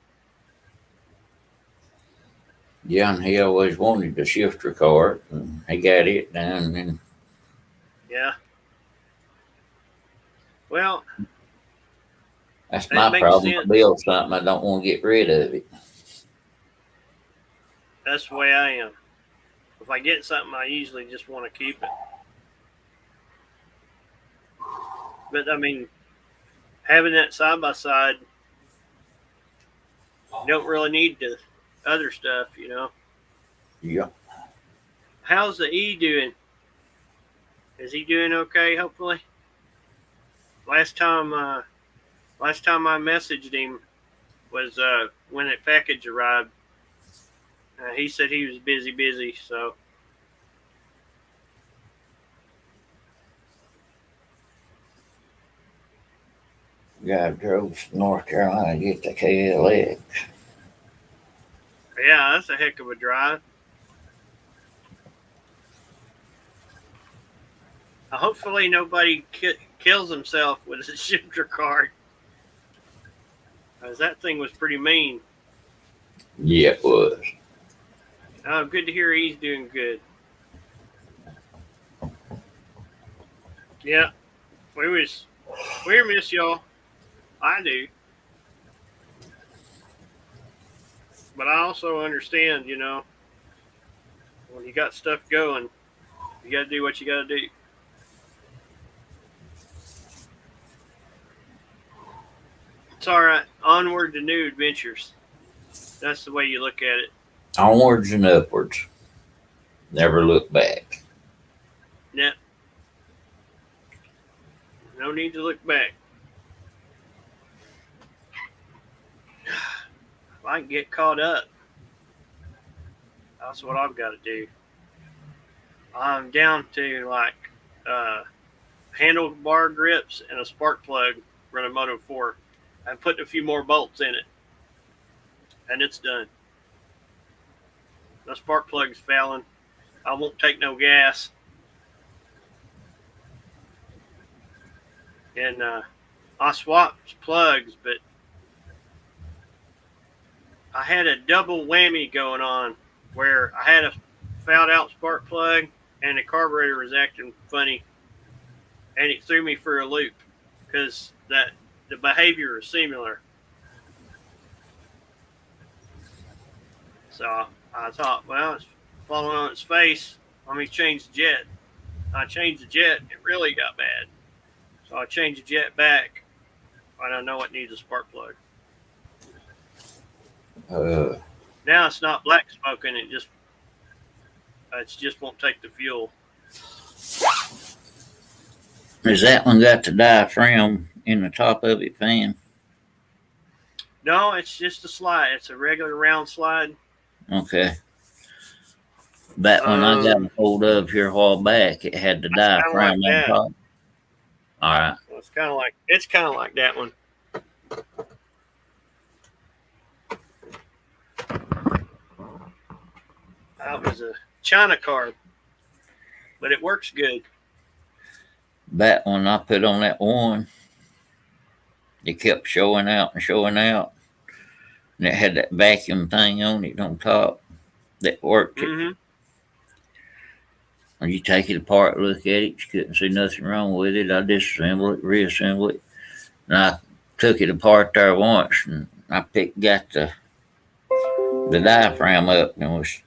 Yeah, and he always wanted the shifter cart, and he got it done. And yeah. Well, that's my problem. I build something, I don't want to get rid of it. That's the way I am. If I get something, I usually just want to keep it. But I mean, having that side by side, you don't really need the other stuff, you know. Yeah. How's the E doing? Is he doing okay? Hopefully. Last time, last time I messaged him was when that package arrived. He said he was busy. So Guy drove from North Carolina to get the KLX. yeah, that's a heck of a drive. Hopefully nobody kills himself with a shifter cart, because that thing was pretty mean. Yeah, it was. Oh, good to hear he's doing good. Yeah, we miss y'all. I do, but I also understand, you know, when you got stuff going, you got to do what you got to do. It's all right. Onward to new adventures. That's the way you look at it. Onwards and upwards. Never look back. Yeah. No need to look back. If I can get caught up, that's what I've got to do. I'm down to like handlebar grips and a spark plug running Moto 4. I'm putting a few more bolts in it, and it's done. The spark plug's failing. I won't take no gas. And I swapped plugs, but I had a double whammy going on where I had a fouled out spark plug and the carburetor was acting funny, and it threw me for a loop because the behavior is similar. So I thought, well, it's falling on its face. Let me change the jet. I changed the jet. It really got bad. So I changed the jet back, and I know it needs a spark plug. Now it's not black smoking. It just won't take the fuel. Has that one got the diaphragm in the top of it, fan? No, it's just a slide. It's a regular round slide. Okay. That one I got a hold of here a while back. It had the diaphragm like on top. All right. Well, it's kind of like that one. That was a China carb, but it works good. That one I put on that one. It kept showing out. And it had that vacuum thing on it on top that worked it. Mm-hmm. When you take it apart, look at it, you couldn't see nothing wrong with it. I disassembled it, reassembled it. And I took it apart there once and I got the diaphragm up and was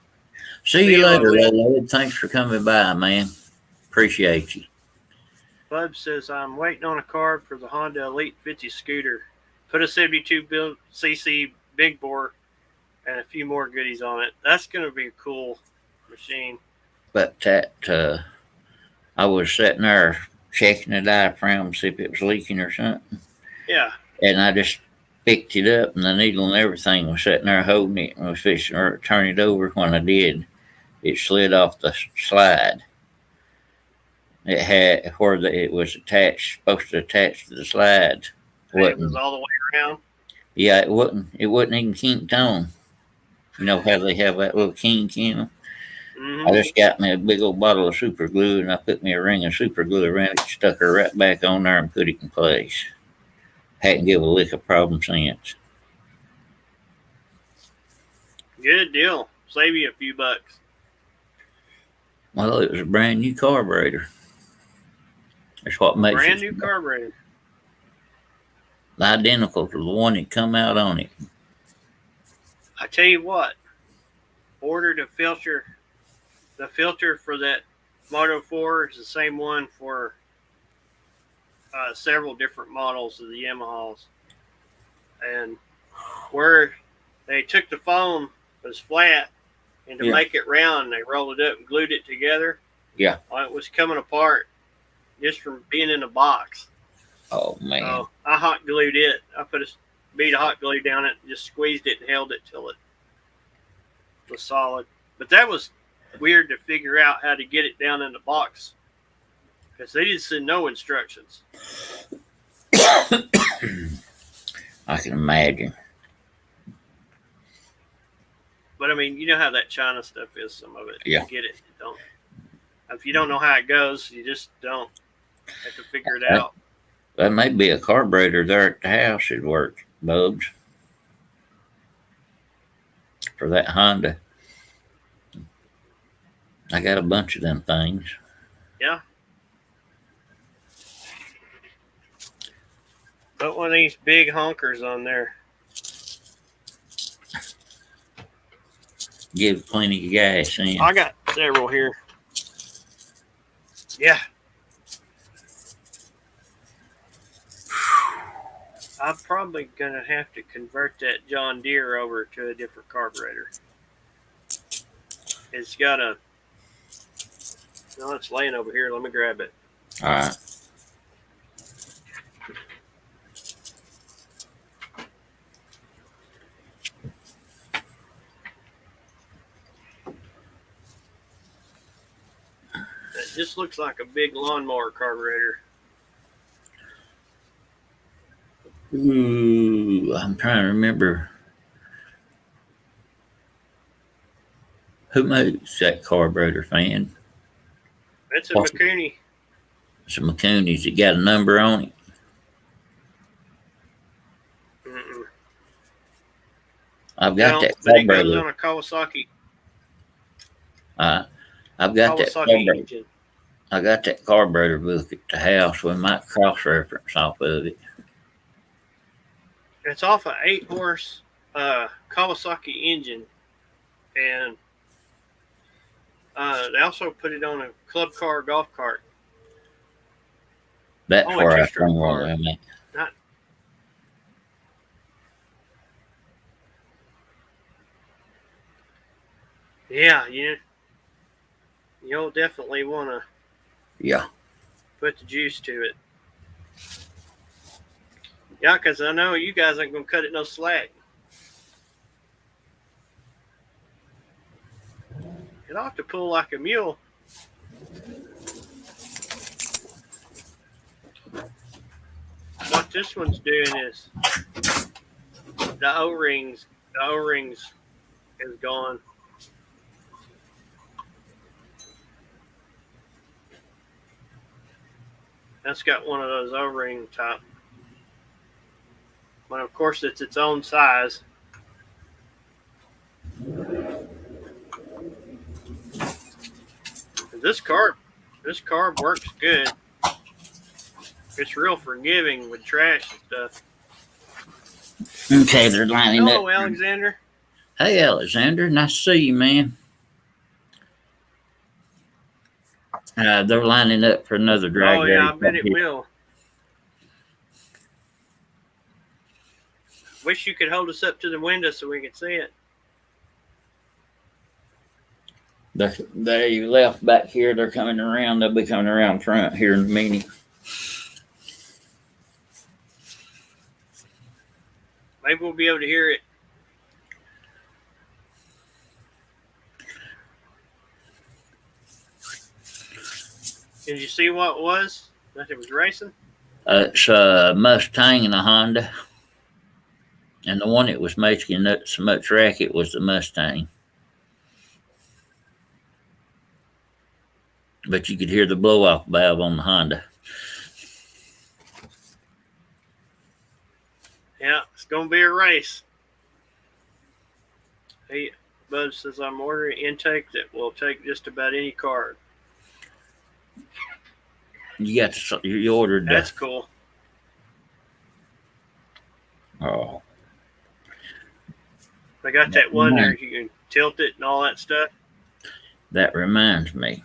see you later, Lloyd. Thanks for coming by, man. Appreciate you. Bub says, I'm waiting on a carb for the Honda Elite 50 scooter. Put a 72cc big bore and a few more goodies on it. That's going to be a cool machine. But that, I was sitting there checking the diaphragm to see if it was leaking or something. Yeah. And I just picked it up and the needle and everything was sitting there holding it and was fixing to turn it over. When I did, it slid off the slide. It had where it was supposed to attach to the slide. It was all the way around. Yeah, it wasn't even kinked on. You know how they have that little kink in them? Mm-hmm. I just got me a big old bottle of super glue and I put me a ring of super glue around it, stuck her right back on there and put it in place. Hadn't give a lick of problem since. Good deal. Save you a few bucks. Well, it was a brand new carburetor. That's what makes brand new carburetor. Identical to the one that come out on it. I tell you what, ordered a filter the filter for that Moto 4 is the same one for several different models of the Yamahas. And where they took the foam was flat, and to make it round, they rolled it up and glued it together. Yeah. It was coming apart just from being in the box. Oh, man. So I hot glued it. I put a bead of hot glue down it, and just squeezed it and held it till it was solid. But that was weird to figure out how to get it down in the box, because they didn't send no instructions. I can imagine. But I mean, you know how that China stuff is. Some of it, Yeah. you get it. You don't. If you don't know how it goes, you just don't have to figure it out. That may be a carburetor there at the house that works, Bubs, for that Honda. I got a bunch of them things. Yeah. Put one of these big honkers on there. Give plenty of gas in. I got several here. Yeah. I'm probably going to have to convert that John Deere over to a different carburetor. It's got a... No, it's laying over here. Let me grab it. All right. It just looks like a big lawnmower carburetor. Ooh, I'm trying to remember who makes that carburetor fan. It's a Mikuni. It's a Mikuni's. It got a number on it. Mm-mm. I've got that but it goes carburetor. on a Kawasaki. I've got that Kawasaki carburetor. engine. I got that carburetor book at the house. We might cross-reference off of it. It's off an 8-horse Kawasaki engine, and they also put it on a club car golf cart. That's Oh, a where I two-stroke come car. from. Not. Yeah, you'll definitely want to Yeah. put the juice to it. Yeah, because I know you guys ain't going to cut it no slack. It ought to pull like a mule. What this one's doing is the O-rings is gone. That's got one of those O-ring top. But of course, it's its own size. This carb works good. It's real forgiving with trash and stuff. Okay, they're lining up. Hello, Alexander. Hey, Alexander. Nice to see you, man. They're lining up for another drag race. Oh, yeah, I bet it will. Wish you could hold us up to the window so we could see it. They left back here. They're coming around. They'll be coming around front here in a minute. Maybe we'll be able to hear it. Did you see what it was that it was racing? It's a Mustang and a Honda. And the one that was making so much racket was the Mustang. But you could hear the blow-off valve on the Honda. Yeah, it's going to be a race. Hey, Bud says I'm ordering intake that will take just about any card. You ordered. That's cool. Oh. They got that one there. You can tilt it and all that stuff. That reminds me.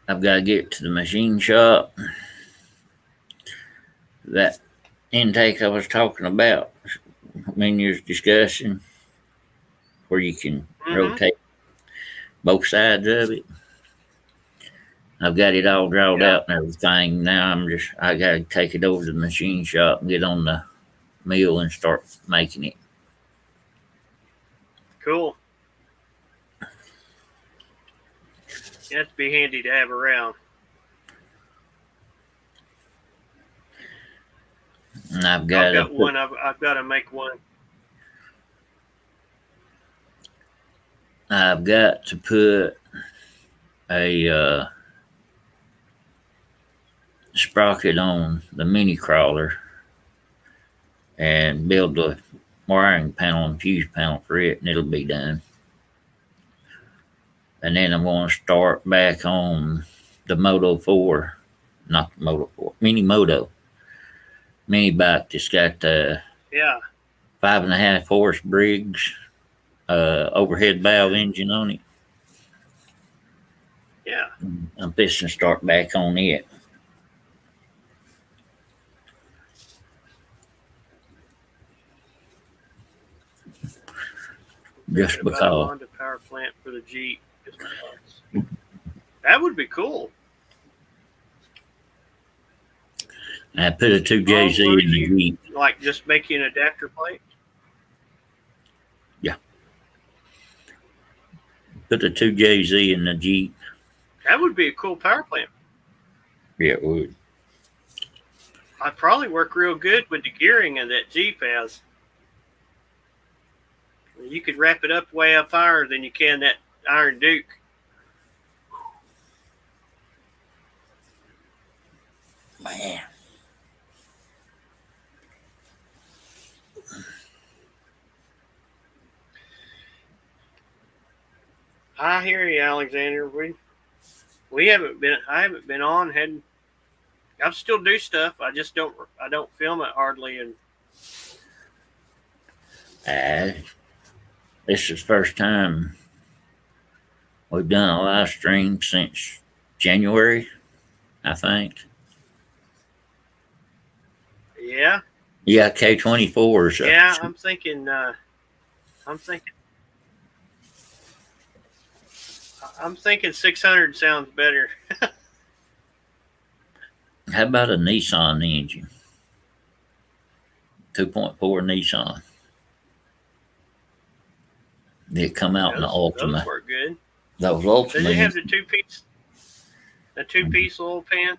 I've got to get to the machine shop. That intake I was talking about, when you're discussing, where you can rotate both sides of it. I've got it all drawn out and everything. Now I got to take it over to the machine shop and get on the mill and start making it. Cool. That'd be handy to have around. And I've got one. I've got to make one. I've got to put a sprocket on the mini crawler and build the wiring panel and fuse panel for it, and it'll be done. And then I'm going to start back on the Moto 4, not the Moto 4, mini bike that's got the 5.5 horse Briggs overhead valve engine on it. Yeah. I'm fixing to start back on it. Just because. A Honda power plant for the Jeep. That would be cool. I put a 2JZ in the Jeep. Like just making an adapter plate? Yeah. Put the 2JZ in the Jeep. That would be a cool power plant. Yeah, it would. I'd probably work real good with the gearing that Jeep has. You could wrap it up way up higher than you can that Iron Duke. Man. I hear you, Alexander. We haven't been. I haven't been on. I still do stuff. I just don't. I don't film it hardly. And this is the first time we've done a live stream since January, I think. Yeah. Yeah, K24. So. Yeah, I'm thinking. I'm thinking 600 sounds better. How about a Nissan engine? 2.4 Nissan. They come out in the Ultima. Those work good. Those Ultima. Does it have the two-piece oil pan?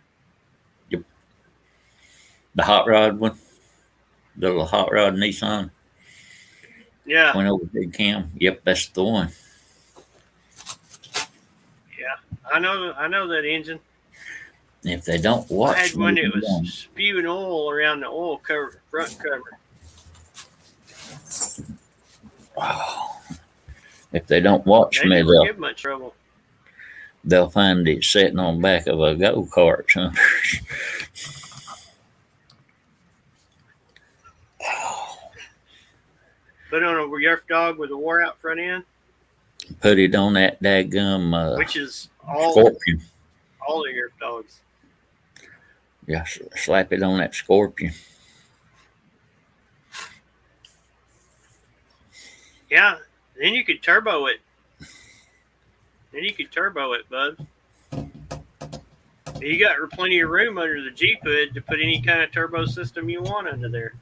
Yep. The hot rod one. The little hot rod Nissan. Yeah. Went over big cam. Yep, that's the one. Yeah, I know that engine. If they don't watch, I had one that was spewing oil around the oil cover, front cover. Wow. If they don't watch They me, never give much trouble. They'll find it sitting on the back of a go-kart. Put on a Yerf dog with a wore-out front end. Put it on that daggum which is all Scorpion. All the Yerf dogs. Yeah, slap it on that Scorpion. Yeah, then you could turbo it. Bud. You got plenty of room under the Jeep hood to put any kind of turbo system you want under there.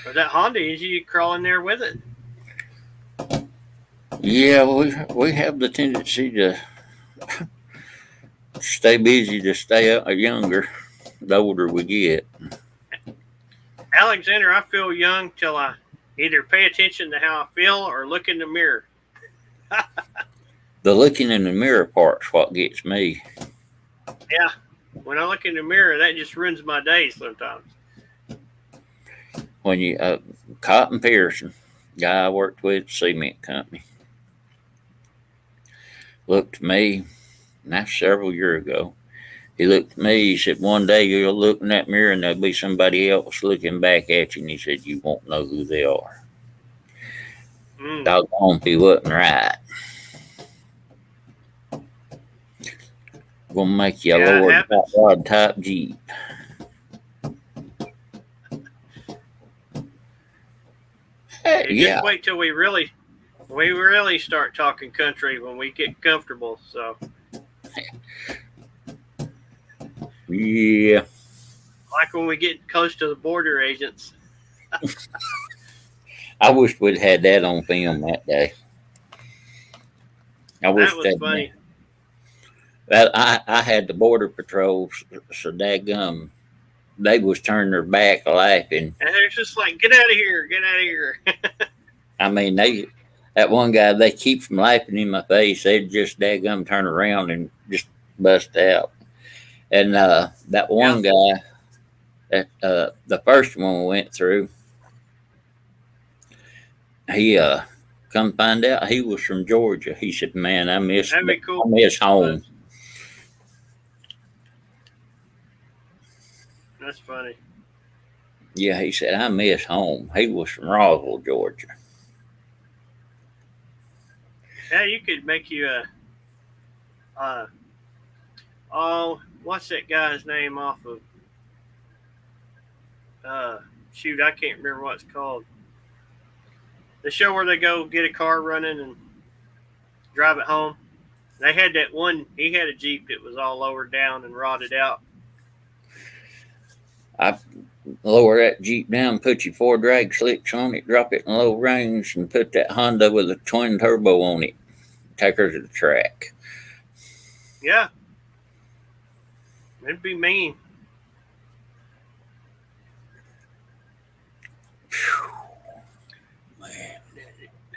Or that Honda engine, you crawl in there with it. Yeah, we have the tendency to stay busy, to stay younger the older we get. Alexander, I feel young till I either pay attention to how I feel or look in the mirror. The looking in the mirror part's what gets me. Yeah, when I look in the mirror, that just ruins my day sometimes. When you Cotton Pearson, guy I worked with, cement company, looked at me, and that's several years ago. He looked at me, he said, one day you'll look in that mirror and there'll be somebody else looking back at you, and he said, you won't know who they are. Doggone if he wasn't right. Gonna make you a Yeah, it lower happens. rod type Jeep. You Yeah. just wait till we really start talking country when we get comfortable. So Yeah. like when we get close to the border agents. I wish we'd had that on film that day. I wish That was that. funny. Well, I had the border patrols so daggum. They was turning their back laughing. And they're just like, get out of here, get out of here. I mean, that one guy, they keep from laughing in my face. They'd just daggum turn around and just bust out. And that one guy, the first one we went through, he come find out he was from Georgia. He said, "Man, I miss That'd be cool. I miss home." That's funny. Yeah, he said, "I miss home." He was from Roswell, Georgia. Yeah, you could make you oh, what's that guy's name off of? Shoot, I can't remember what it's called. The show where they go get a car running and drive it home. They had that one. He had a Jeep that was all lowered down and rotted out. I lower that Jeep down, put your 4 drag slicks on it, drop it in low range, and put that Honda with a twin turbo on it. Take her to the track. Yeah, it'd be mean. Man.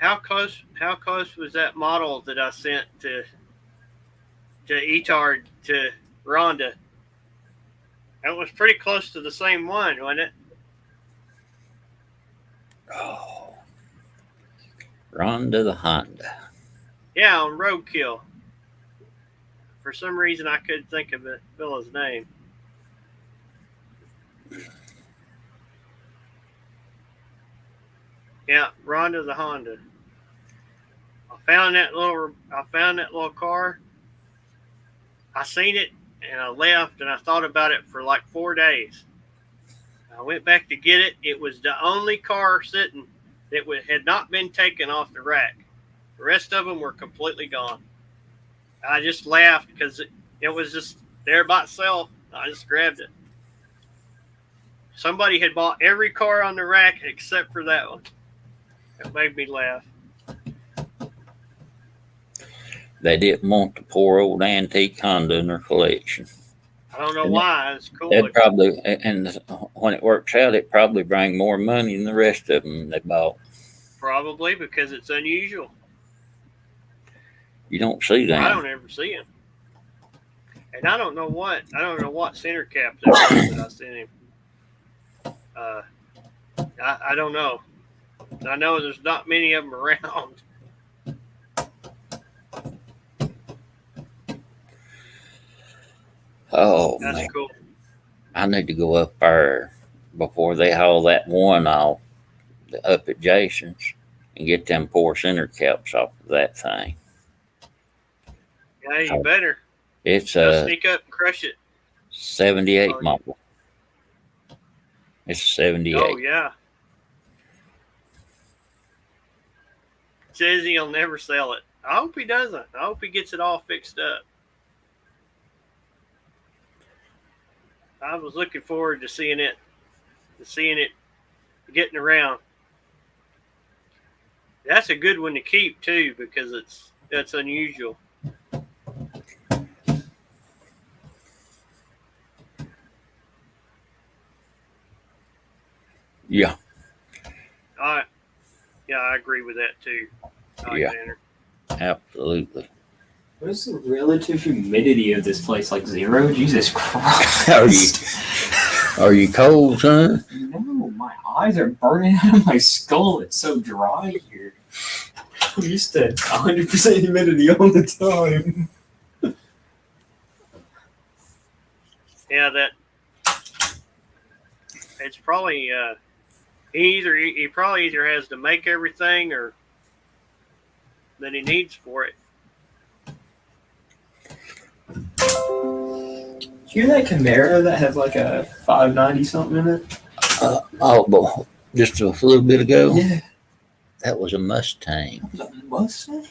How close was that model that I sent to Etard to Rhonda? That was pretty close to the same one, wasn't it? Oh. Rhonda the Honda. Yeah, on Roadkill. For some reason, I couldn't think of the fella's name. Yeah, Rhonda the Honda. I found that little car. I seen it and I left and I thought about it for like 4 days. I went back to get it. It was the only car sitting that had not been taken off the rack. The rest of them were completely gone. I just laughed because it was just there by itself. I just grabbed it. Somebody had bought every car on the rack except for that one. It made me laugh. They didn't want the poor old antique Honda in their collection. I don't know why. It's cool. They'd probably, and when it works out, it probably bring more money than the rest of them they bought. Probably because it's unusual. You don't see them. I don't ever see him. And I don't know what center cap that was that I sent him. I don't know. I know there's not many of them around. Oh, That's man. cool. I need to go up there before they haul that one off up at Jason's and get them poor center caps off of that thing. Yeah, you better. It's Sneak up and crush it. 78 model. It's a 78. Oh, yeah. Says he'll never sell it. I hope he doesn't. I hope he gets it all fixed up. I was looking forward to seeing it getting around. That's a good one to keep too because that's unusual. Yeah. I agree with that too. Yeah. Absolutely. What is the relative humidity of this place? Like 0? Jesus Christ. Are you cold, son? No, my eyes are burning out of my skull. It's so dry here. I'm used to 100% humidity all the time. Yeah, it's probably he probably either has to make everything or that he needs for it. Did you hear that Camaro that has like a 590 something in it? Oh, boy. Just a little bit ago, Yeah. that was a Mustang. That was a Mustang?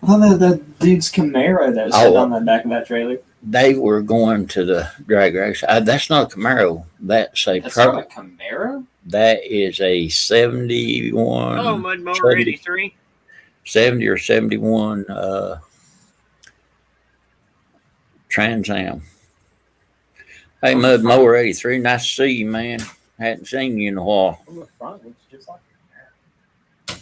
I thought that was that dude's Camaro that was sitting on the back of that trailer. They were going to the drag race. That's not a Camaro. That's a That's not a Camaro? That is a 71. Oh, Mud Mower 70, 83. 70 or 71 Trans Am. Hey, Mud Mower 83. Nice to see you, man. Hadn't seen you in a while. On the front, looks just like a Camaro.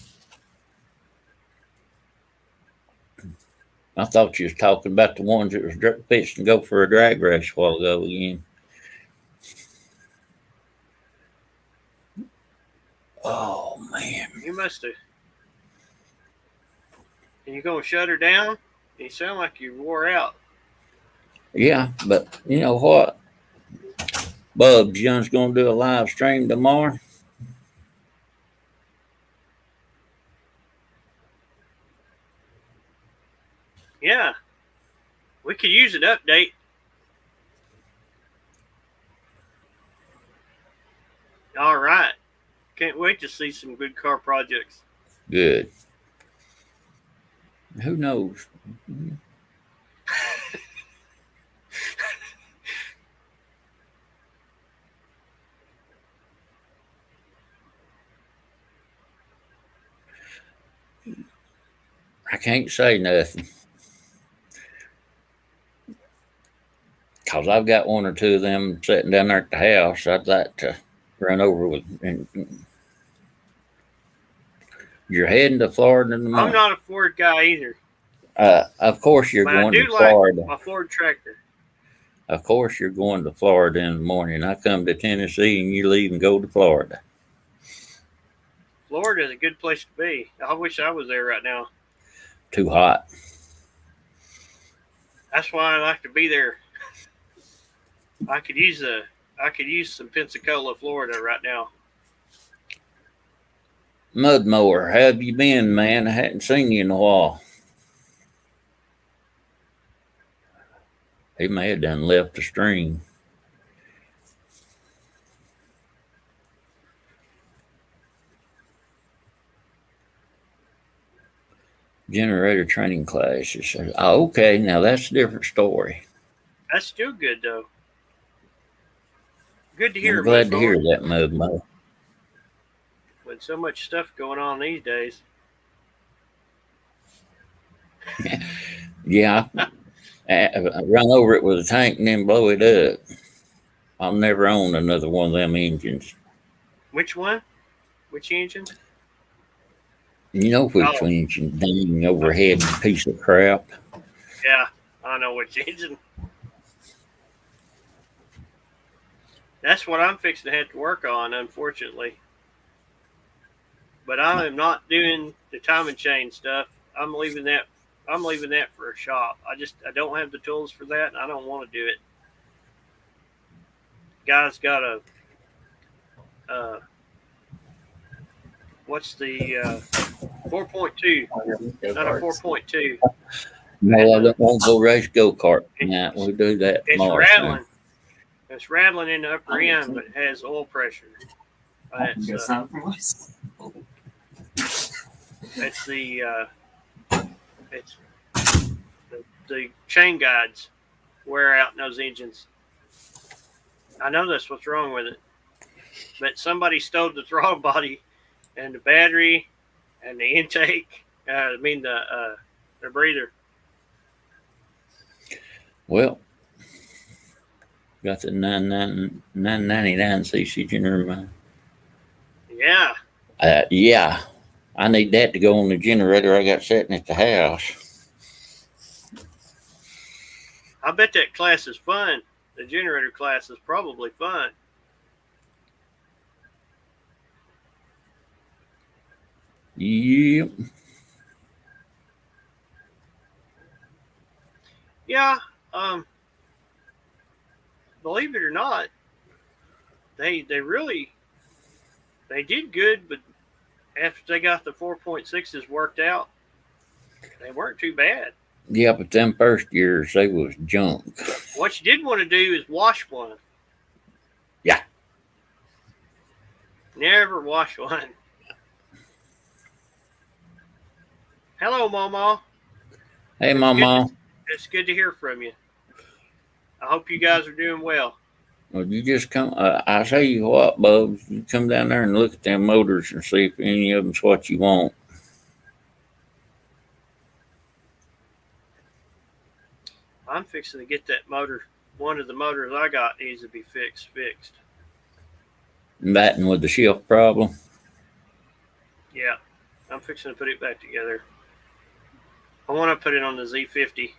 I thought you was talking about the ones that was fixing to go for a drag race a while ago again. Oh, man. You must have. And you gonna shut her down? You sound like you wore out. Yeah, but you know what? Bubs Young's going to do a live stream tomorrow. Yeah. We could use an update. All right. Can't wait to see some good car projects. Good. Who knows? I can't say nothing. Because I've got one or two of them sitting down there at the house I'd like to run over with. And you're heading to Florida tomorrow. I'm not a Ford guy either. Of course you're But going I do to Florida. like my Ford tractor. Of course you're going to Florida in the morning. I come to Tennessee and you leave and go to Florida. Florida is a good place to be. I wish I was there right now. Too hot. That's why I like to be there. I could use some Pensacola, Florida right now. Mud Mower, how have you been, man? I hadn't seen you in a while. He may have done left the stream. Generator training classes. Oh, okay, now that's a different story. That's still good though. Good to hear. I'm glad to Mud hear Mower. that, Mud Mower. With so much stuff going on these days. Yeah, I run over it with a tank and then blow it up. I'll never own another one of them engines. Which one? Which engine? You know which engine? Dang overhead piece of crap. Yeah, I know which engine. That's what I'm fixing to have to work on, unfortunately. But I am not doing the time and chain stuff. I'm leaving that for a shop. I don't have the tools for that, and I don't want to do it. Guy's got a what's the 4.2? Not a 4.2. No, I don't want to go race go-kart. Nah, we'll do that It's tomorrow. rattling. It's rattling in the upper end, but it has oil pressure. It's the chain guides wear out in those engines. I know that's what's wrong with it, but somebody stole the throttle body and the battery and the intake. The breather. Well, got the 999 cc generator. Yeah. Yeah, I need that to go on the generator I got sitting at the house. I bet that class is fun. The generator class is probably fun. Yep. Yeah. Believe it or not, they did good, but after they got the 4.6s worked out, They weren't too bad. Yeah, but them first years, they was junk. What you did want to do is wash one. Yeah. Never wash one. Hello, Mama. Hey, It's Mama. it's good to hear from you. I hope you guys are doing well. Well, you just come. I tell you what, Bubs, you come down there and look at them motors and see if any of them's what you want. I'm fixing to get that motor. One of the motors I got needs to be fixed. Batting with the shift problem. Yeah, I'm fixing to put it back together. I want to put it on the Z50.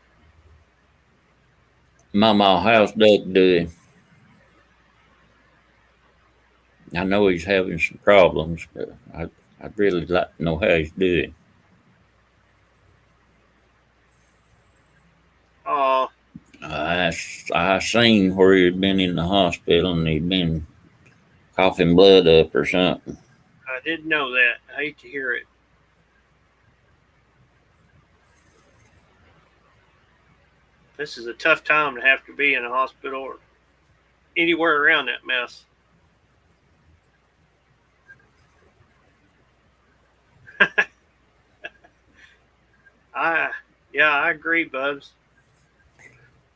Mama, how's Doug doing? I know he's having some problems, but I'd really like to know how he's doing. Oh, I seen where he'd been in the hospital and he'd been coughing blood up or something. I didn't know that. I hate to hear it. This is a tough time to have to be in a hospital or anywhere around that mess. I agree, Bubs.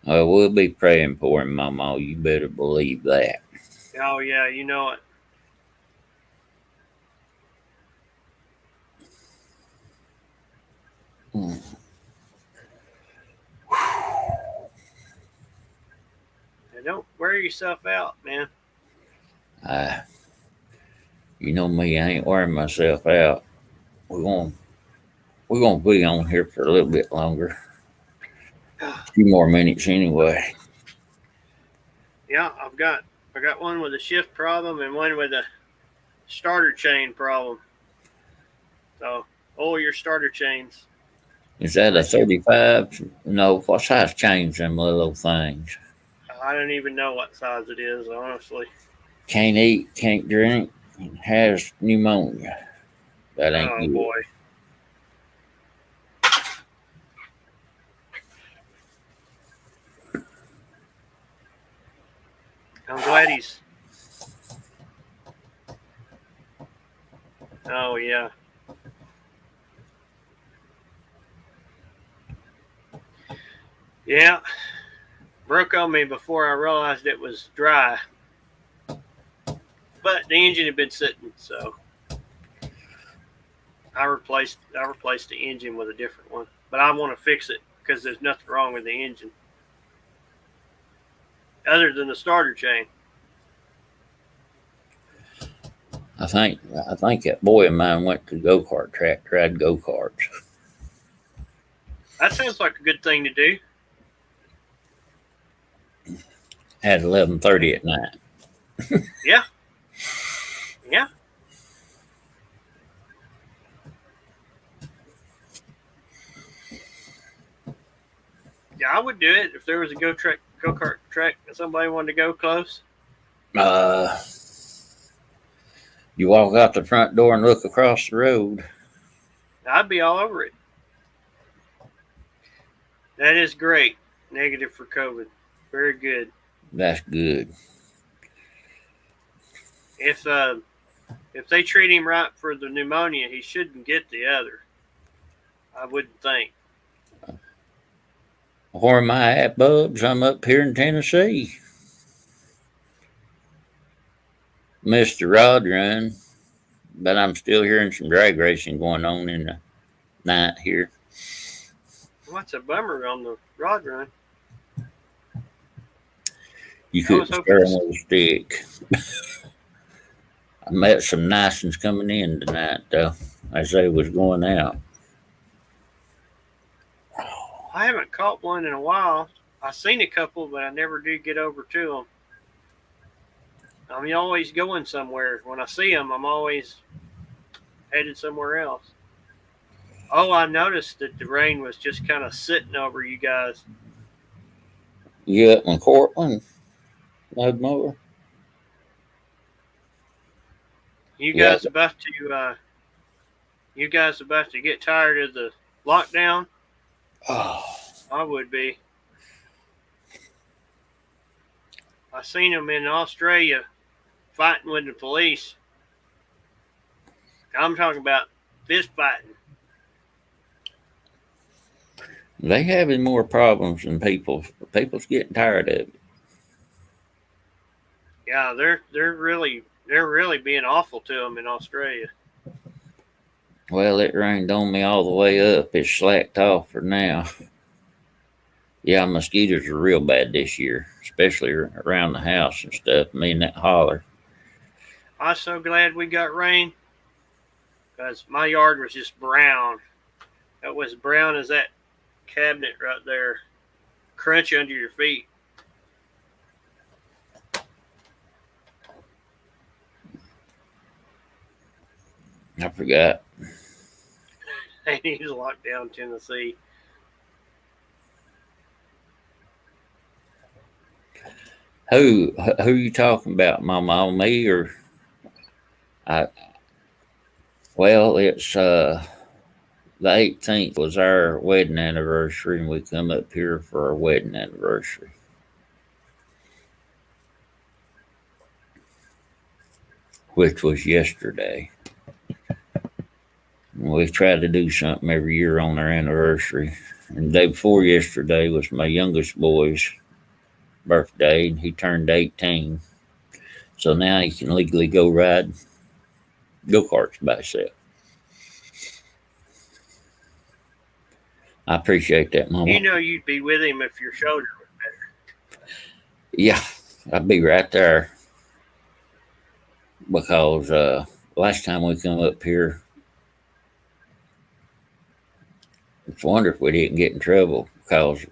We'll be praying for him, Mama. You better believe that. Oh yeah, you know it. Hmm. Now, don't wear yourself out, man. Uh, you know me, I ain't wearing myself out. We're gonna be on here for a little bit longer. A few more minutes anyway. Yeah, I got one with a shift problem and one with a starter chain problem. So, oil your starter chains. Is that a Unless you, 35? No, what size change them little things? I don't even know what size it is, honestly. Can't eat, can't drink, has pneumonia. That ain't Oh good. boy. I'm glad he's. Oh yeah. Yeah. Broke on me before I realized it was dry. But the engine had been sitting, so I replaced the engine with a different one. But I want to fix it because there's nothing wrong with the engine other than the starter chain. I think that boy of mine went to the go-kart track, tried go-karts. That sounds like a good thing to do. At 11:30 at night. Yeah. Yeah. Yeah, I would do it if there was a go kart track that somebody wanted to go close. Uh, you walk out the front door and look across the road. I'd be all over it. That is great. Negative for COVID. Very good. That's good. If they treat him right for the pneumonia, he shouldn't get the other. I wouldn't think. Where am I at, Bubs? I'm up here in Tennessee. Missed the rod run, but I'm still hearing some drag racing going on in the night here. What's a bummer on the rod run? You I was couldn't hoping stir to, them with a stick. I met some nice ones coming in tonight, though, as they was going out. I haven't caught one in a while. I've seen a couple, but I never do get over to them. I'm always going somewhere. When I see them, I'm always headed somewhere else. Oh, I noticed that the rain was just kind of sitting over you guys. You up in Cortland, Mudmower? You Yeah, guys about to get tired of the lockdown, Oh, I would be. I seen them in Australia fighting with the police. I'm talking about fist fighting. they having more problems than people. People's getting tired of it. Yeah, they're really being awful to them in Australia. Well, it rained on me all the way up. It's slacked off for now. Yeah, mosquitoes are real bad this year, especially around the house and stuff. Me and that holler. I'm so glad we got rain because my yard was just brown. It was brown as that cabinet right there, crunchy under your feet. I forgot. They need to lock down Tennessee. Who you talking about, Mama? Me or I? Well, it's the 18th was our wedding anniversary, and we come up here for our wedding anniversary, which was yesterday. We try to do something every year on our anniversary. And the day before yesterday was my youngest boy's birthday, and he turned 18. So now he can legally go ride go karts by himself. I appreciate that, Mama. You know you'd be with him if your shoulder was better. Yeah, I'd be right there because last time we come up here, it's a wonder if we didn't get in trouble because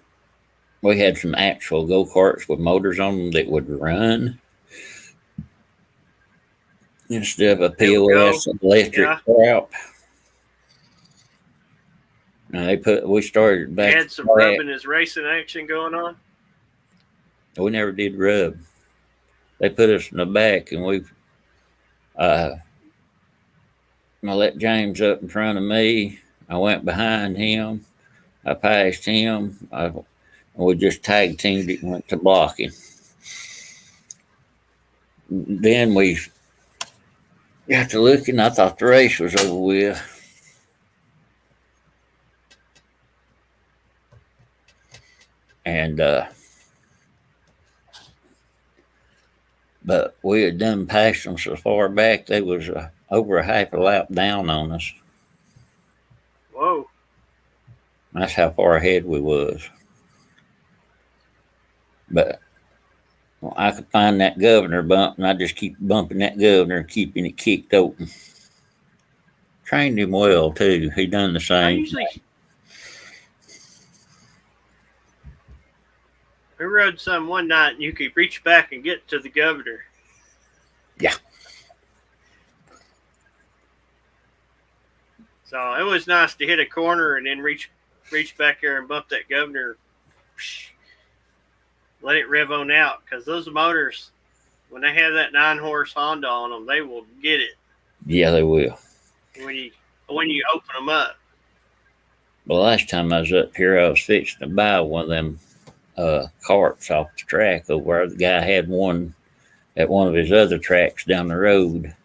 we had some actual go karts with motors on them that would run instead of a They would POS electric Yeah. crap. And we started You back. had some rubbing as racing action going on. We never did rub. They put us in the back, and I let James up in front of me. I went behind him. I passed him. We just tag teamed it and went to blocking. Then we got to looking. I thought the race was over with. And but we had done passed them so far back they was over a half a lap down on us. Whoa. That's how far ahead we was. But I could find that governor bump, and I just keep bumping that governor and keeping it kicked open. Trained him well too. He done the I same. usually we rode some one night and you could reach back and get to the governor. Yeah. So it was nice to hit a corner and then reach back there and bump that governor. Let it rev on out because those motors, when they have that 9-horse Honda on them, they will get it. Yeah, they will. When you open them up. The last time I was up here, I was fixing to buy one of them carts off the track over where the guy had one at one of his other tracks down the road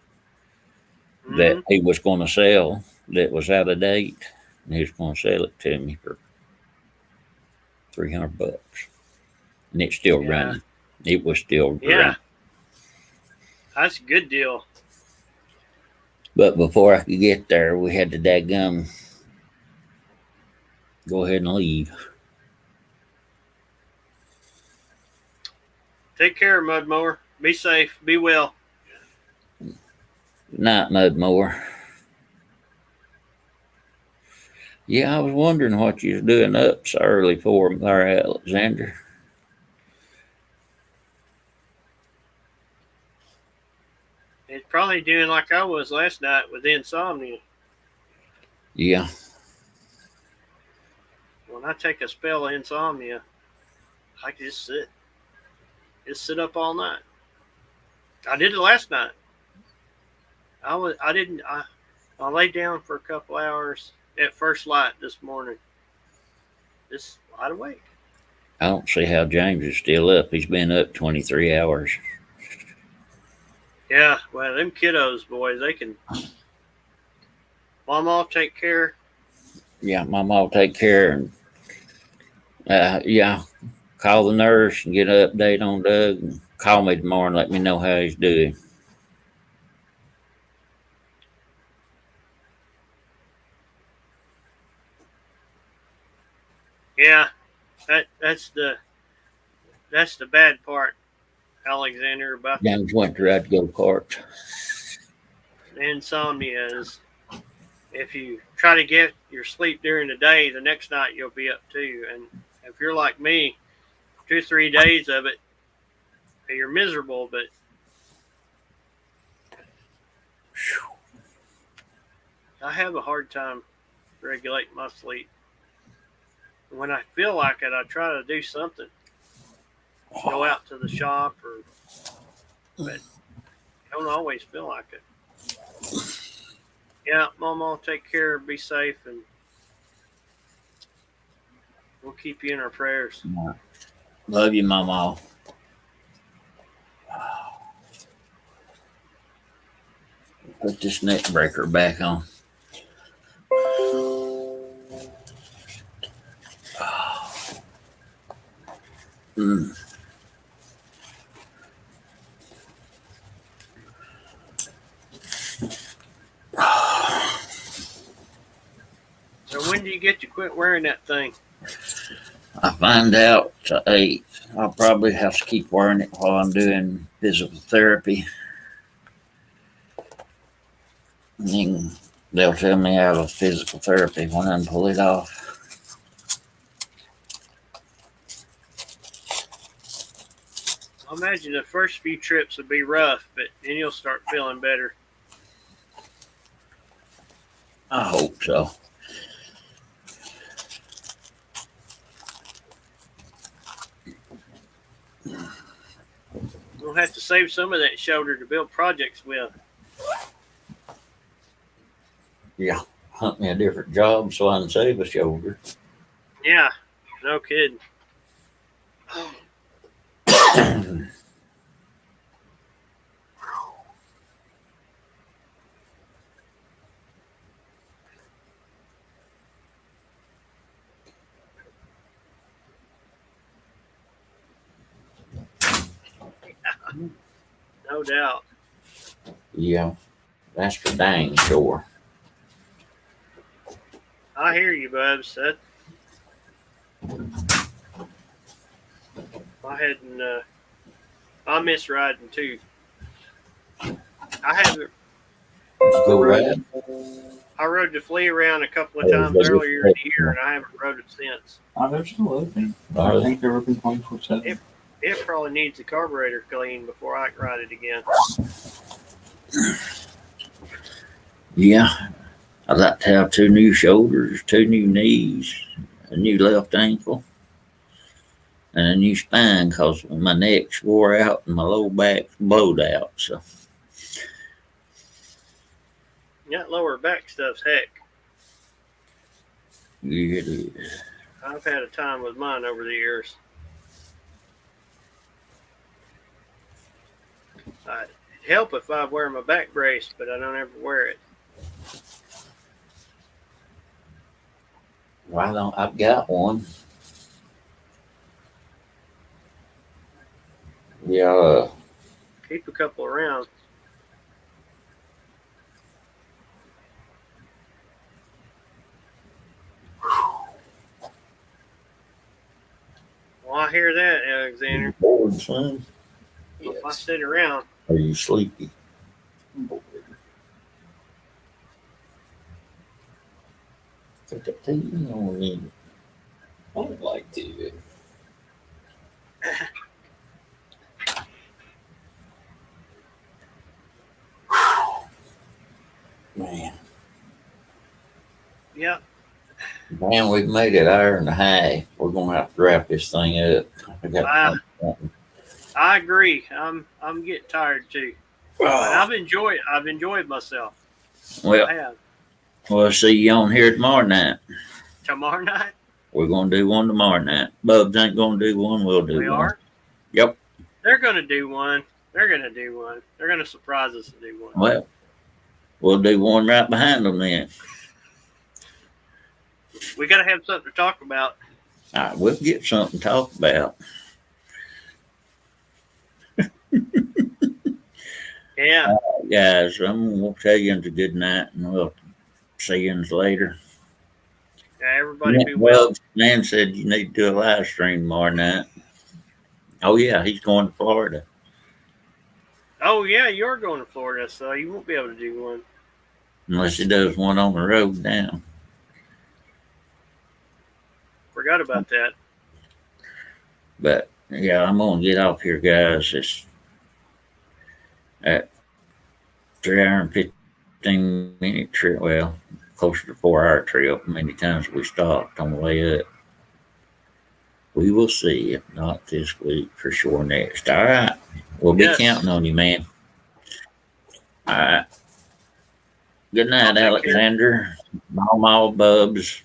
that he was going to sell that was out of date, and he was going to sell it to me for $300, and it's still running. It was still running. That's a good deal. But before I could get there, we had to dadgum go ahead and leave. Take care, Mudmower. Be safe. Be well. Good night, Mudmower. Yeah, I was wondering what you was doing up so early for there, Alexander. It's probably doing like I was last night with insomnia. Yeah. When I take a spell of insomnia, I can just sit. Just sit up all night. I did it last night. I laid down for a couple hours at first light this morning. Just wide awake. I don't see how James is still up. He's been up 23 hours. Yeah, well, them kiddos, boys, they can. Mama, take care. Yeah, Mama will take care and yeah, call the nurse and get an update on Doug and call me tomorrow and let me know how he's doing. Yeah, that's the bad part, Alexander, about James went to ride go kart. insomnia is if you try to get your sleep during the day, the next night you'll be up too. And if you're like me, 2-3 days of it, you're miserable. But I have a hard time regulating my sleep. When I feel like it, I try to do something. Go out to the shop, but I don't always feel like it. Yeah, Mama, take care, be safe, and we'll keep you in our prayers. Love you, Mama. Put this neck breaker back on. Mm. So when do you get to quit wearing that thing? I find out to 8. I'll probably have to keep wearing it while I'm doing physical therapy. And then they'll tell me out of physical therapy when I pull it off. I imagine the first few trips will be rough, but then you'll start feeling better. I hope so. You'll have to save some of that shoulder to build projects with. Yeah, hunt me a different job so I can save a shoulder. Yeah, no kidding. No doubt. Yeah, that's for dang sure. I hear you, Bubs. I miss riding too. I haven't. Go ride. I rode the flea around a couple of times earlier in the year, and I haven't rode it since. Oh, they're still open. I think they're open 24/7. It probably needs a carburetor clean before I can ride it again. Yeah, I'd like to have 2 new shoulders, 2 new knees, a new left ankle, and a new spine because my neck's wore out and my lower back's blowed out. So That lower back stuff's heck. yeah, it is. I've had a time with mine over the years. It'd help if I wear my back brace, but I don't ever wear it. Why don't I've got one? Yeah, Keep a couple around. Well, I hear that, Alexander. bored, son. If I sit around, Are you sleepy? Bored. Put the TV on you. I don't like TV. Man. yep. Man, we've made it hour and a half. We're gonna have to wrap this thing up. I got I agree. I'm getting tired too. But I've enjoyed myself. well, I have. We'll see you on here tomorrow night. Tomorrow night? We're going to do one tomorrow night. Bubs ain't going to do one. We'll do We one. are? Yep. They're going to do one. They're going to do one. They're going to surprise us and do one. Well, we'll do one right behind them then. We got to have something to talk about. All right, we'll get something to talk about. Yeah. Guys, I'm going to tell you a good night, and we'll see you later. Yeah, everybody be well. Well, man said you need to do a live stream tomorrow night. Oh, yeah, he's going to Florida. Oh, yeah, you're going to Florida, so you won't be able to do one. Unless he does one on the road down. Forgot about that. But, yeah, I'm going to get off here, guys. It's at 3 hour and 15 minute trip. Well, closer to 4 hour trip. Many times we stopped on the way up. We will see. If not this week, for sure next. All right. We'll be counting on you, man. All right. Good night, Alexander. Mama, Bubs.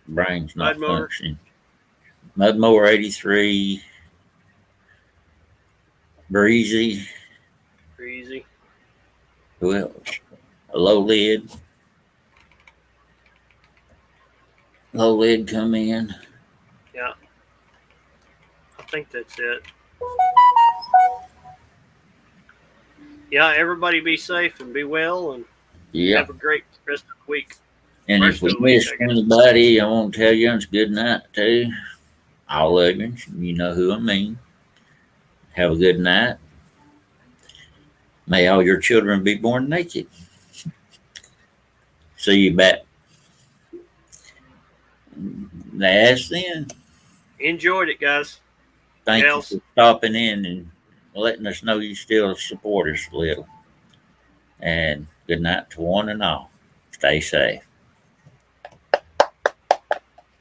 Brain's not functioning. Mudmore 83. Breezy. Who else? Low lid. Low lid come in. Yeah. I think that's it. Yeah, everybody be safe and be well and have a great rest of the week. And if we miss anybody, I want to tell you it's good night too. All of you, you know who I mean. Have a good night. May all your children be born naked. See you back. That's then. Enjoyed it, guys. Thank you for stopping in and letting us know you still support us a little. And good night to one and all. Stay safe.